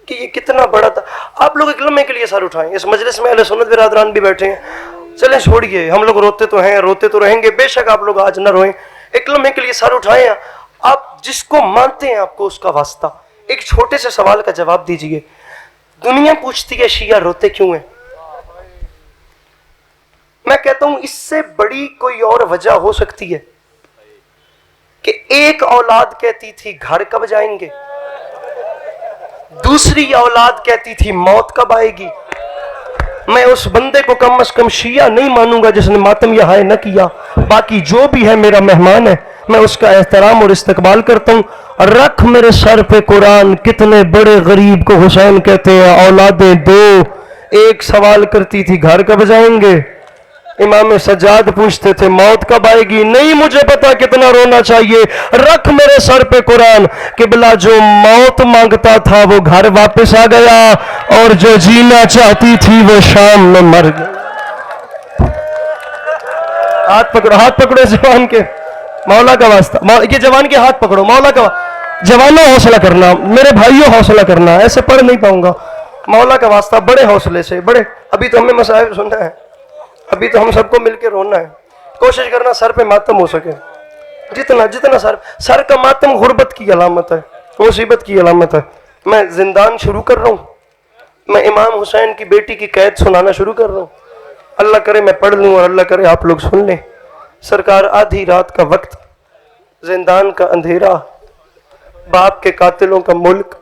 कि ये कितना बड़ा था। आप लोग एक लम्हे के लिए सर उठाएं, इस मजलिस में अहले सुन्नत बिरादरान भी बैठे हैं। चलें छोड़िए, हम लोग रोते तो हैं, रोते तो रहेंगे, बेशक आप लोग आज न रोएं। एक लम्हे के लिए सर उठाएं, आप जिसको मानते हैं आपको उसका वास्ता एक छोटे से सवाल का जवाब दीजिए। दुनिया पूछती है शिया रोते क्यों हैं, मैं कहता हूं इससे बड़ी कोई और वजह हो सकती है कि एक औलाद कहती थी घर कब जाएंगे, दूसरी औलाद कहती थी मौत कब आएगी। मैं उस बंदे को कम से कम शिया नहीं मानूंगा जिसने मातम या हाय न किया। बाकी जो भी है मेरा मेहमान है, मैं उसका एहतराम और इस्तकबाल करता हूं। रख मेरे सर पे कुरान, कितने बड़े गरीब को हुसैन कहते हैं औलादें दो। एक सवाल करती थी घर कब जाएंगे, इमाम सज्जाद पूछते थे मौत कब आएगी। नहीं मुझे पता कितना रोना चाहिए, रख मेरे सर पे कुरान, किबला जो मौत मांगता था वो घर वापस आ गया, और जो जीना चाहती थी वो शाम में मर गई। हाथ पकड़ो जवान के, मौला का वास्ता, ये जवान के हाथ पकड़ो, मौला का। जवानों हौसला करना, मेरे भाइयों हौसला करना, ऐसे पढ़ नहीं पाऊंगा। मौला का वास्ता बड़े हौसले से, बड़े, अभी तो हमें मसाइब सुनना है, अभी तो हम सबको मिलकर रोना है। कोशिश करना सर पे मातम हो सके, जितना सर का मातम गुर्बत की अलामत है, मुसीबत की अलामत है। मैं जिंदान शुरू कर रहा हूँ, मैं इमाम हुसैन की बेटी की कैद सुनाना शुरू कर रहा हूँ। अल्लाह करे मैं पढ़ लूँ और अल्लाह करे आप लोग सुन लें। सरकार आधी रात का वक्त, जिंदान का अंधेरा, बाप के कातिलों का मुल्क,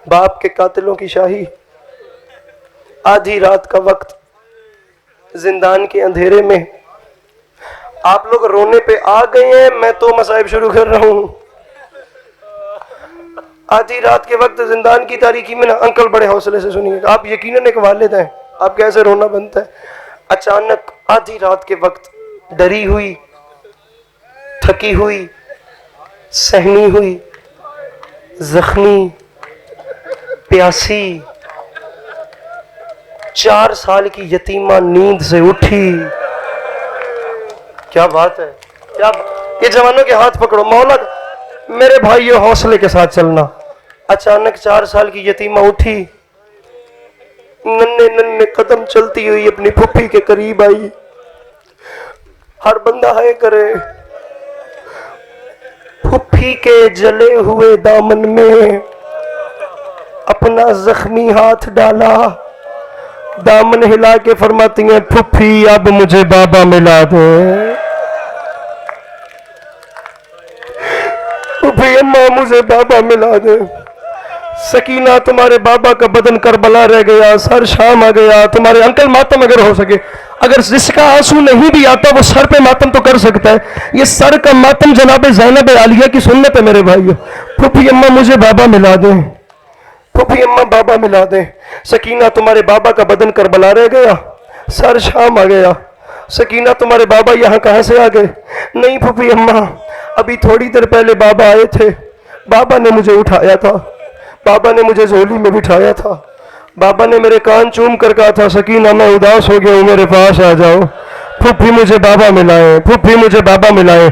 बाप के कातिलों की शाही, आधी रात का वक्त, जिंदान के अंधेरे में आप लोग रोने पे आ गए हैं, मैं तो मसाइब शुरू कर रहा हूं। आधी रात के वक्त जिंदान की तारीकी में ना, अंकल बड़े हौसले से सुनिएगा, आप यकीनन एक वालिद हैं, आप कैसे रोना बनता है। अचानक आधी रात के वक्त डरी हुई, थकी हुई, सहमी हुई, जख्मी, प्यासी 4 साल की यतीमा नींद से उठी। क्या बात है, क्या ये जवानों के हाथ पकड़ो, मौला मेरे भाइयों हौसले के साथ चलना। अचानक 4 साल की यतीमा उठी, नन्हे नन्हे कदम चलती हुई अपनी फुफ्फी के करीब आई। हर बंदा है करे, फुफ्फी के जले हुए दामन में अपना जख्मी हाथ डाला, दामन हिला के फरमाती हैं फुफ्फी अब मुझे बाबा मिला दे। फुफ्फी अम्मा मुझे बाबा मिला दे। सकीना तुम्हारे बाबा का बदन करबला रह गया, सर शाम आ गया। तुम्हारे अंकल मातम अगर हो सके, अगर जिसका आंसू नहीं भी आता वो सर पे मातम तो कर सकता है। ये सर का मातम जनाब ज़ैनब आलिया की सुन्नत है मेरे भाइयों। फुफ्फी अम्मा मुझे बाबा मिला दे, फुफ्फी अम्मा बाबा मिला दे। सकीना तुम्हारे बाबा का बदन करबला रह गया, सर शाम आ गया। सकीना तुम्हारे बाबा यहाँ कहाँ से आ गए? नहीं फुफ्फी अम्मा, अभी थोड़ी देर पहले बाबा आए थे, बाबा ने मुझे उठाया था, बाबा ने मुझे झोली में बिठाया था, बाबा ने मेरे कान चूम कर कहा था सकीना मैं उदास हो गया हूँ, मेरे पास आ जाओ। फुफ्फी मुझे बाबा मिलाए, फुफ्फी मुझे बाबा मिलाए।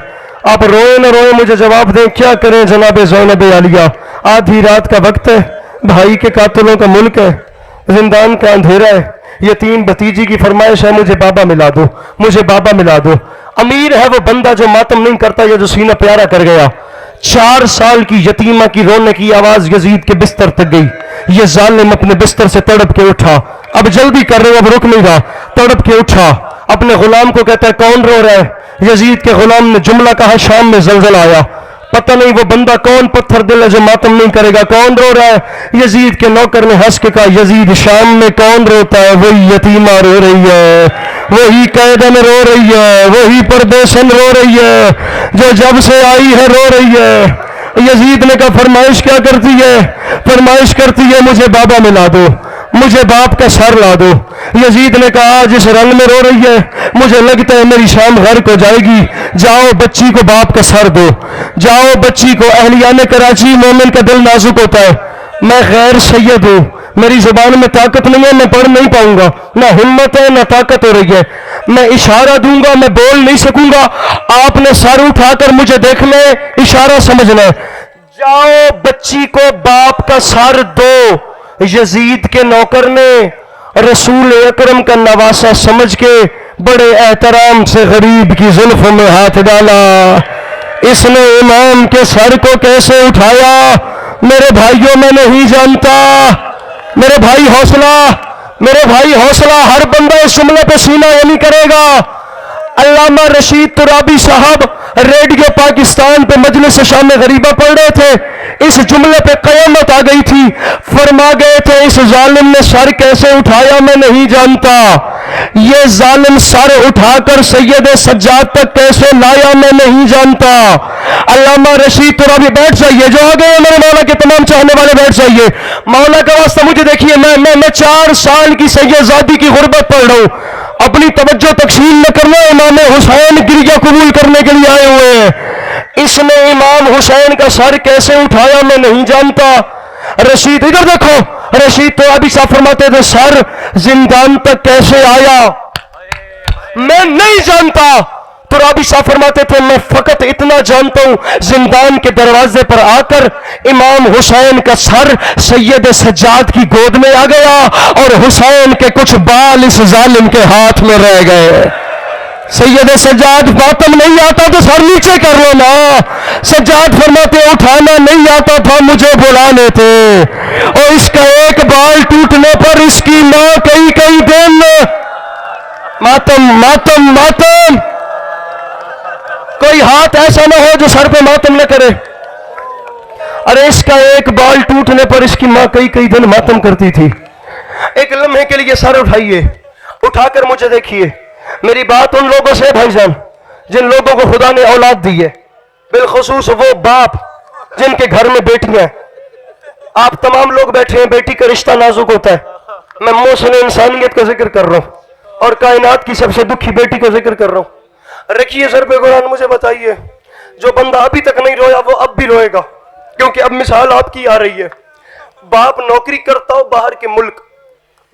आप रोए न रोए मुझे जवाब दें, क्या करें जनाब ज़ैनब आलिया। आधी रात का वक्त है, भाई के कातिलों का मुल्क है, जिंदान का अंधेरा है, यतीम भतीजी की फरमाइश है मुझे बाबा मिला दो, मुझे बाबा मिला दो। अमीर है वो बंदा जो मातम नहीं करता, ये जो सीना प्यारा कर गया। 4 साल की यतीमा की रोने की आवाज यजीद के बिस्तर तक गई। ये जालिम अपने बिस्तर से तड़प के उठा, अब जल्दी कर रहे हो, अब रुक नहीं रहा, तड़प के उठा, अपने गुलाम को कहता है कौन रो रहा है? यजीद के गुलाम ने जुमला कहा शाम में जलजला आया, پتہ نہیں وہ بندہ کون پتھر دل ہے جو ماتم نہیں کرے گا. کون رو رہا ہے؟ یزید کے نوکر نے ہنس کے کہا یزید شام میں کون روتا ہے؟ وہی یتیمہ رو رہی ہے, وہی قیدن رو رہی ہے, وہی پردیسن رو رہی ہے, جو جب سے آئی ہے رو رہی ہے. یزید نے کہا فرمائش کیا کرتی ہے؟ فرمائش کرتی ہے مجھے بابا ملا دو, مجھے باپ کا سر لا دو. یزید نے کہا جس رنگ میں رو رہی ہے مجھے لگتا ہے میری شام غرق ہو جائے گی, جاؤ بچی کو باپ کا سر دو, جاؤ بچی کو. اہلیان کراچی, مومن کا دل نازک ہوتا ہے, میں غیر سید ہوں, میری زبان میں طاقت نہیں ہے, میں پڑھ نہیں پاؤں گا, نہ ہمت ہے نہ طاقت ہو رہی ہے, میں اشارہ دوں گا میں بول نہیں سکوں گا, آپ نے سر اٹھا کر مجھے دیکھنا ہے, اشارہ سمجھنا ہے, جاؤ بچی کو باپ کا سر دو. یزید کے نوکر نے رسول اکرم کا نواسہ سمجھ کے بڑے احترام سے غریب کی زلفوں میں ہاتھ ڈالا. اس نے امام کے سر کو کیسے اٹھایا میرے بھائیوں میں نہیں جانتا. میرے بھائی حوصلہ, میرے بھائی حوصلہ, ہر بندہ اس جملے پہ سینہ نہیں کرے گا. علامہ رشید ترابی صاحب ریڈیو پاکستان پہ مجلس شام غریبہ پڑھ رہے تھے, اس جملے پہ قیامت آ گئی تھی. فرما گئے تھے اس ظالم نے سر کیسے اٹھایا میں نہیں جانتا, یہ ظالم سر اٹھا کر سید سجاد تک کیسے لایا میں نہیں جانتا. علامہ رشید ترابی بیٹھ جائیے, جو آگے ہیں میرے مولا کے تمام چاہنے والے بیٹھ جائیے. مولا کا واسطہ مجھے دیکھیے, میں 4 سال کی سیدزادی کی غربت پڑھ رہا ہوں, اپنی توجہ تقسیم نہ کرنا. امام حسین گریہ قبول کرنے کے لیے آئے ہوئے ہیں. اس نے امام حسین کا سر کیسے اٹھایا میں نہیں جانتا. رشید ادھر دیکھو, رشید تو ابھی صاحب فرماتے تھے سر زندان تک کیسے آیا میں نہیں جانتا. تو رابی صاحب فرماتے تھے میں فقط اتنا جانتا ہوں زندان کے دروازے پر آ کر امام حسین کا سر سید سجاد کی گود میں آ گیا اور حسین کے کچھ بال اس ظالم کے ہاتھ میں رہ گئے. سید سجاد ماتم نہیں آتا تو سر نیچے کر لو نا. سجاد فرماتے اٹھانا نہیں آتا تھا مجھے بلانے تھے, اور اس کا ایک بال ٹوٹنے پر اس کی ماں کئی دن ماتم ماتم ماتم. کوئی ہاتھ ایسا نہ ہو جو سر پہ ماتم نہ کرے. ارے اس کا ایک بال ٹوٹنے پر اس کی ماں کئی دن ماتم کرتی تھی. ایک لمحے کے لیے سر اٹھائیے, اٹھا کر مجھے دیکھیے. میری بات ان لوگوں سے بھائی جان جن لوگوں کو خدا نے اولاد دی ہے, بالخصوص وہ باپ جن کے گھر میں بیٹیاں ہیں. آپ تمام لوگ بیٹھے ہیں, بیٹی کا رشتہ نازک ہوتا ہے. میں محسن انسانیت کا ذکر کر رہا ہوں اور کائنات کی سب سے دکھی بیٹی کا ذکر کر رہا ہوں. رکھیے سر پہ قرآن, مجھے بتائیے جو بندہ ابھی تک نہیں رویا وہ اب بھی روئے گا, کیونکہ اب مثال آپ کی آ رہی ہے. باپ نوکری کرتا ہو باہر کے ملک,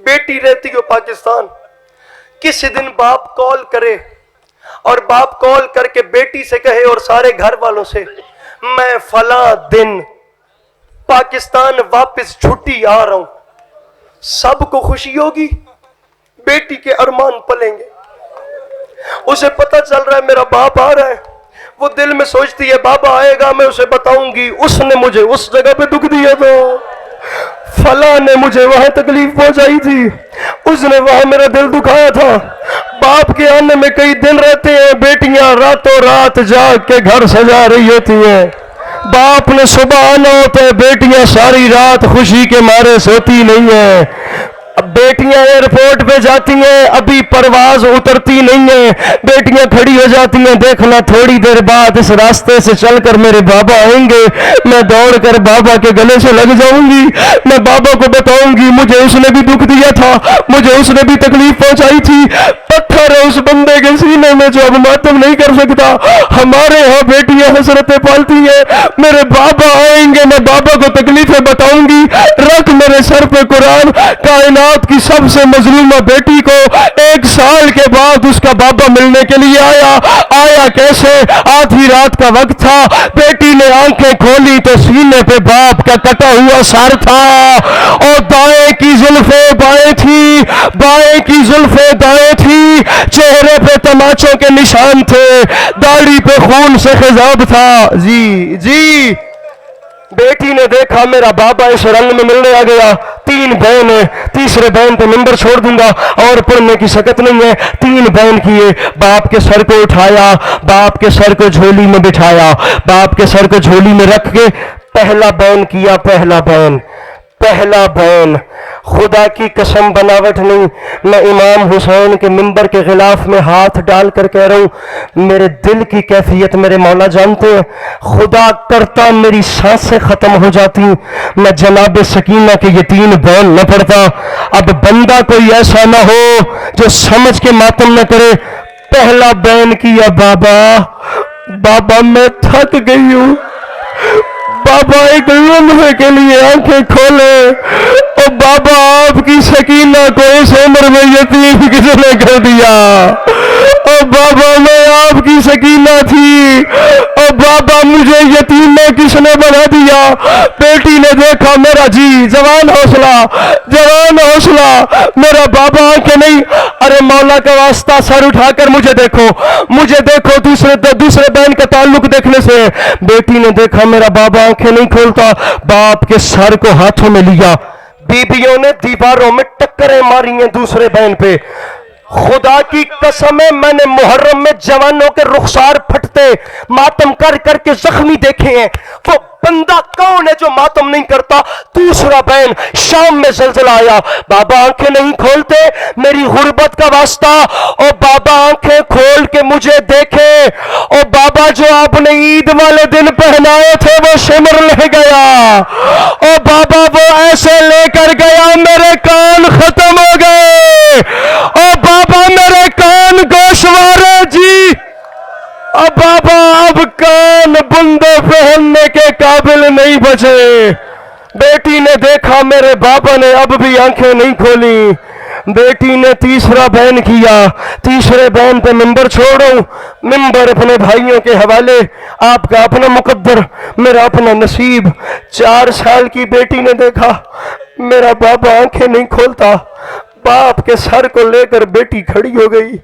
بیٹی رہتی ہو پاکستان. کس دن باپ کال کرے اور باپ کال کر کے بیٹی سے کہے اور سارے گھر والوں سے میں فلاں دن پاکستان واپس چھٹی آ رہا ہوں, سب کو خوشی ہوگی, بیٹی کے ارمان پلیں گے. اسے پتہ چل رہا ہے میرا باپ آ رہا ہے, وہ دل میں سوچتی ہے بابا آئے گا میں اسے بتاؤں گی اس نے مجھے اس جگہ پہ دکھ دیا تھا, فلاں نے مجھے وہاں تکلیف پہنچائی تھی, اس نے وہاں میرا دل دکھایا تھا. باپ کے آنے میں کئی دن رہتے ہیں, بیٹیاں راتوں رات جاگ کے گھر سجا رہی ہوتی ہیں. باپ نے صبح آنا ہوتا ہے, بیٹیاں ساری رات خوشی کے مارے سوتی نہیں ہیں. بیٹیاں ایئرپورٹ پہ جاتی ہیں, ابھی پرواز اترتی نہیں ہیں, بیٹیاں کھڑی ہو جاتی ہیں, دیکھنا تھوڑی دیر بعد اس راستے سے چل کر میرے بابا آئیں گے, میں دوڑ کر بابا کے گلے سے لگ جاؤں گی, میں بابا کو بتاؤں گی مجھے اس نے بھی دکھ دیا تھا, مجھے اس نے بھی تکلیف پہنچائی تھی. پتھر ہے اس بندے کے سینے میں جو اب ماتم نہیں کر سکتا. ہمارے ہاں بیٹیاں حسرتیں پالتی ہیں, میرے بابا آئیں گے میں بابا کو تکلیفیں بتاؤں گی. رکھ میرے سر پہ قرآن. کائنات کی سب سے مظلومہ بیٹی کو 1 سال کے بعد اس کا بابا ملنے کے لیے آیا کیسے؟ آدھی رات کا وقت تھا, بیٹی نے آنکھیں کھولی تو سینے پہ باپ کا کٹا ہوا سر تھا, اور دائیں کی زلفیں بائیں تھی, بائیں کی زلفیں دائیں تھی, چہرے پہ تماچوں کے نشان تھے, داڑھی پہ خون سے خضاب تھا. جی बेटी ने देखा मेरा बाबा इस रंग में मिलने आ गया, 3 बहन है, तीसरे बहन पे मिंबर छोड़ दूंगा और पढ़ने की सकत नहीं है। 3 बहन किए, बाप के सर को उठाया, बाप के सर को झोली में बिठाया, बाप के सर को झोली में रख के पहला बहन किया, पहला बहन। खुदा की कसम बनावट नहीं, मैं इमाम हुसैन के मिंबर के खिलाफ में हाथ डाल कर कह रहा हूं, मेरे दिल की कैफियत मेरे मौला जानते हैं। खुदा करता मेरी सांसें खत्म हो जाती, मैं जनाब सकीना के ये 3 बहन न पढ़ता। अब बंदा कोई ऐसा ना हो जो समझ के मातम न करे। पहला बहन किया, बाबा मैं थक गई हूं, बाबा एक लम्हे के लिए आंखें खोले। और बाबा आपकी सकीना को इस उम्र में यतीम किसने कर दिया? और बाबा मैं आपकी सकीना थी, और बाबा मुझे यतीम किसने बना दिया? बेटी ने देखा मेरा जी, जवान हौसला, मेरा बाबा आंखें नहीं। अरे मौला का वास्ता सर उठाकर मुझे देखो, दूसरे बहन का ताल्लुक देखने से। बेटी ने देखा मेरा बाबा आंखें नहीं खोलता, बाप के सर को हाथों में लिया। बीबियों ने दीवारों में टक्करें मारी हैं दूसरे बहन पे। खुदा की कसम है, मैंने मुहर्रम में जवानों के रुखसार फटते मातम कर करके जख्मी देखे हैं। वो बंदा कौन है जो मातम नहीं करता? दूसरा बहन, शाम में ज़लज़ला आया, बाबा आंखें नहीं खोलते, मेरी गुर्बत का वास्ता। और बाबा आंखें खोल के मुझे देखे, और बाबा जो आपने ईद वाले दिन पहनाए थे वो शिमर ले गया, और बाबा वो ऐसे लेकर गया मेरे कान खत्म हो गए, और बाबा मेरे कान गोशवारे जी। अब बाबा अब कान बुंदे पहनने के काबिल नहीं बचे। बेटी ने देखा मेरे बाबा ने अब भी आंखें नहीं खोली। बेटी ने तीसरा बहन किया, तीसरे बहन पे मिंबर छोड़ो, मिंबर अपने भाइयों के हवाले, आपका अपना मुकद्दर, मेरा अपना नसीब। 4 साल की बेटी ने देखा मेरा बाबा आंखें नहीं खोलता, बाप के सर को लेकर बेटी खड़ी हो गई।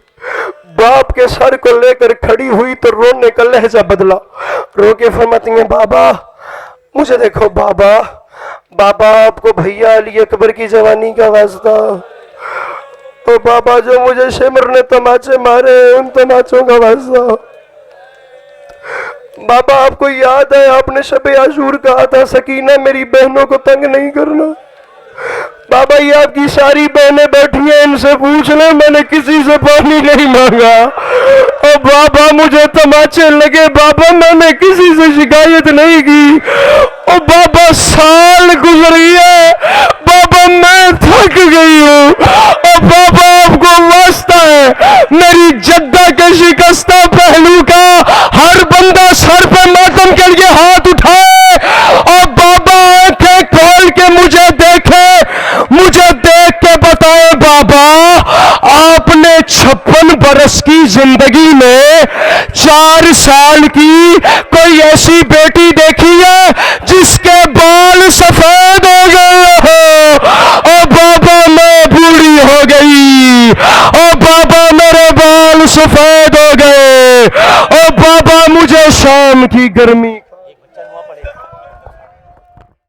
बाप के सर को लेकर खड़ी हुई तो रोने का लहजा बदला, रो के फरमाती हैं, बाबा मुझे देखो, बाबा आपको भैया अली अकबर की जवानी का वास्ता, तो बाबा जो मुझे शिमर ने तमाचे मारे उन तमाचों का वास्ता। बाबा आपको याद है आपने शबे आशूर कहा था, सकीना मेरी बहनों को तंग नहीं करना। बाबा ये आपकी सारी बहनें बैठी हैं, इनसे पूछ ले, मैंने किसी से पानी नहीं मांगा। और बाबा मुझे तमाचे लगे, बाबा मैंने किसी से शिकायत नहीं की। और बाबा साल गुजरी है, बाबा मैं थक गई हूँ। और बाबा आपको वास्ता है, मेरी जद्दा के शिकस्ता पहलू का हर बंदा सर पे मातम के लिए हाथ उठाए, और बाबा आंखें खोल के मुझे देखे, मुझे देख के बताए, बाबा आपने 56 बरस की जिंदगी में 4 साल की कोई ऐसी बेटी देखी है जिसके बाल सफेद हो गए हो? ओ बाबा मैं बूढ़ी हो गई, ओ बाबा मेरे बाल सफेद हो गए, ओ बाबा मुझे शाम की गर्मी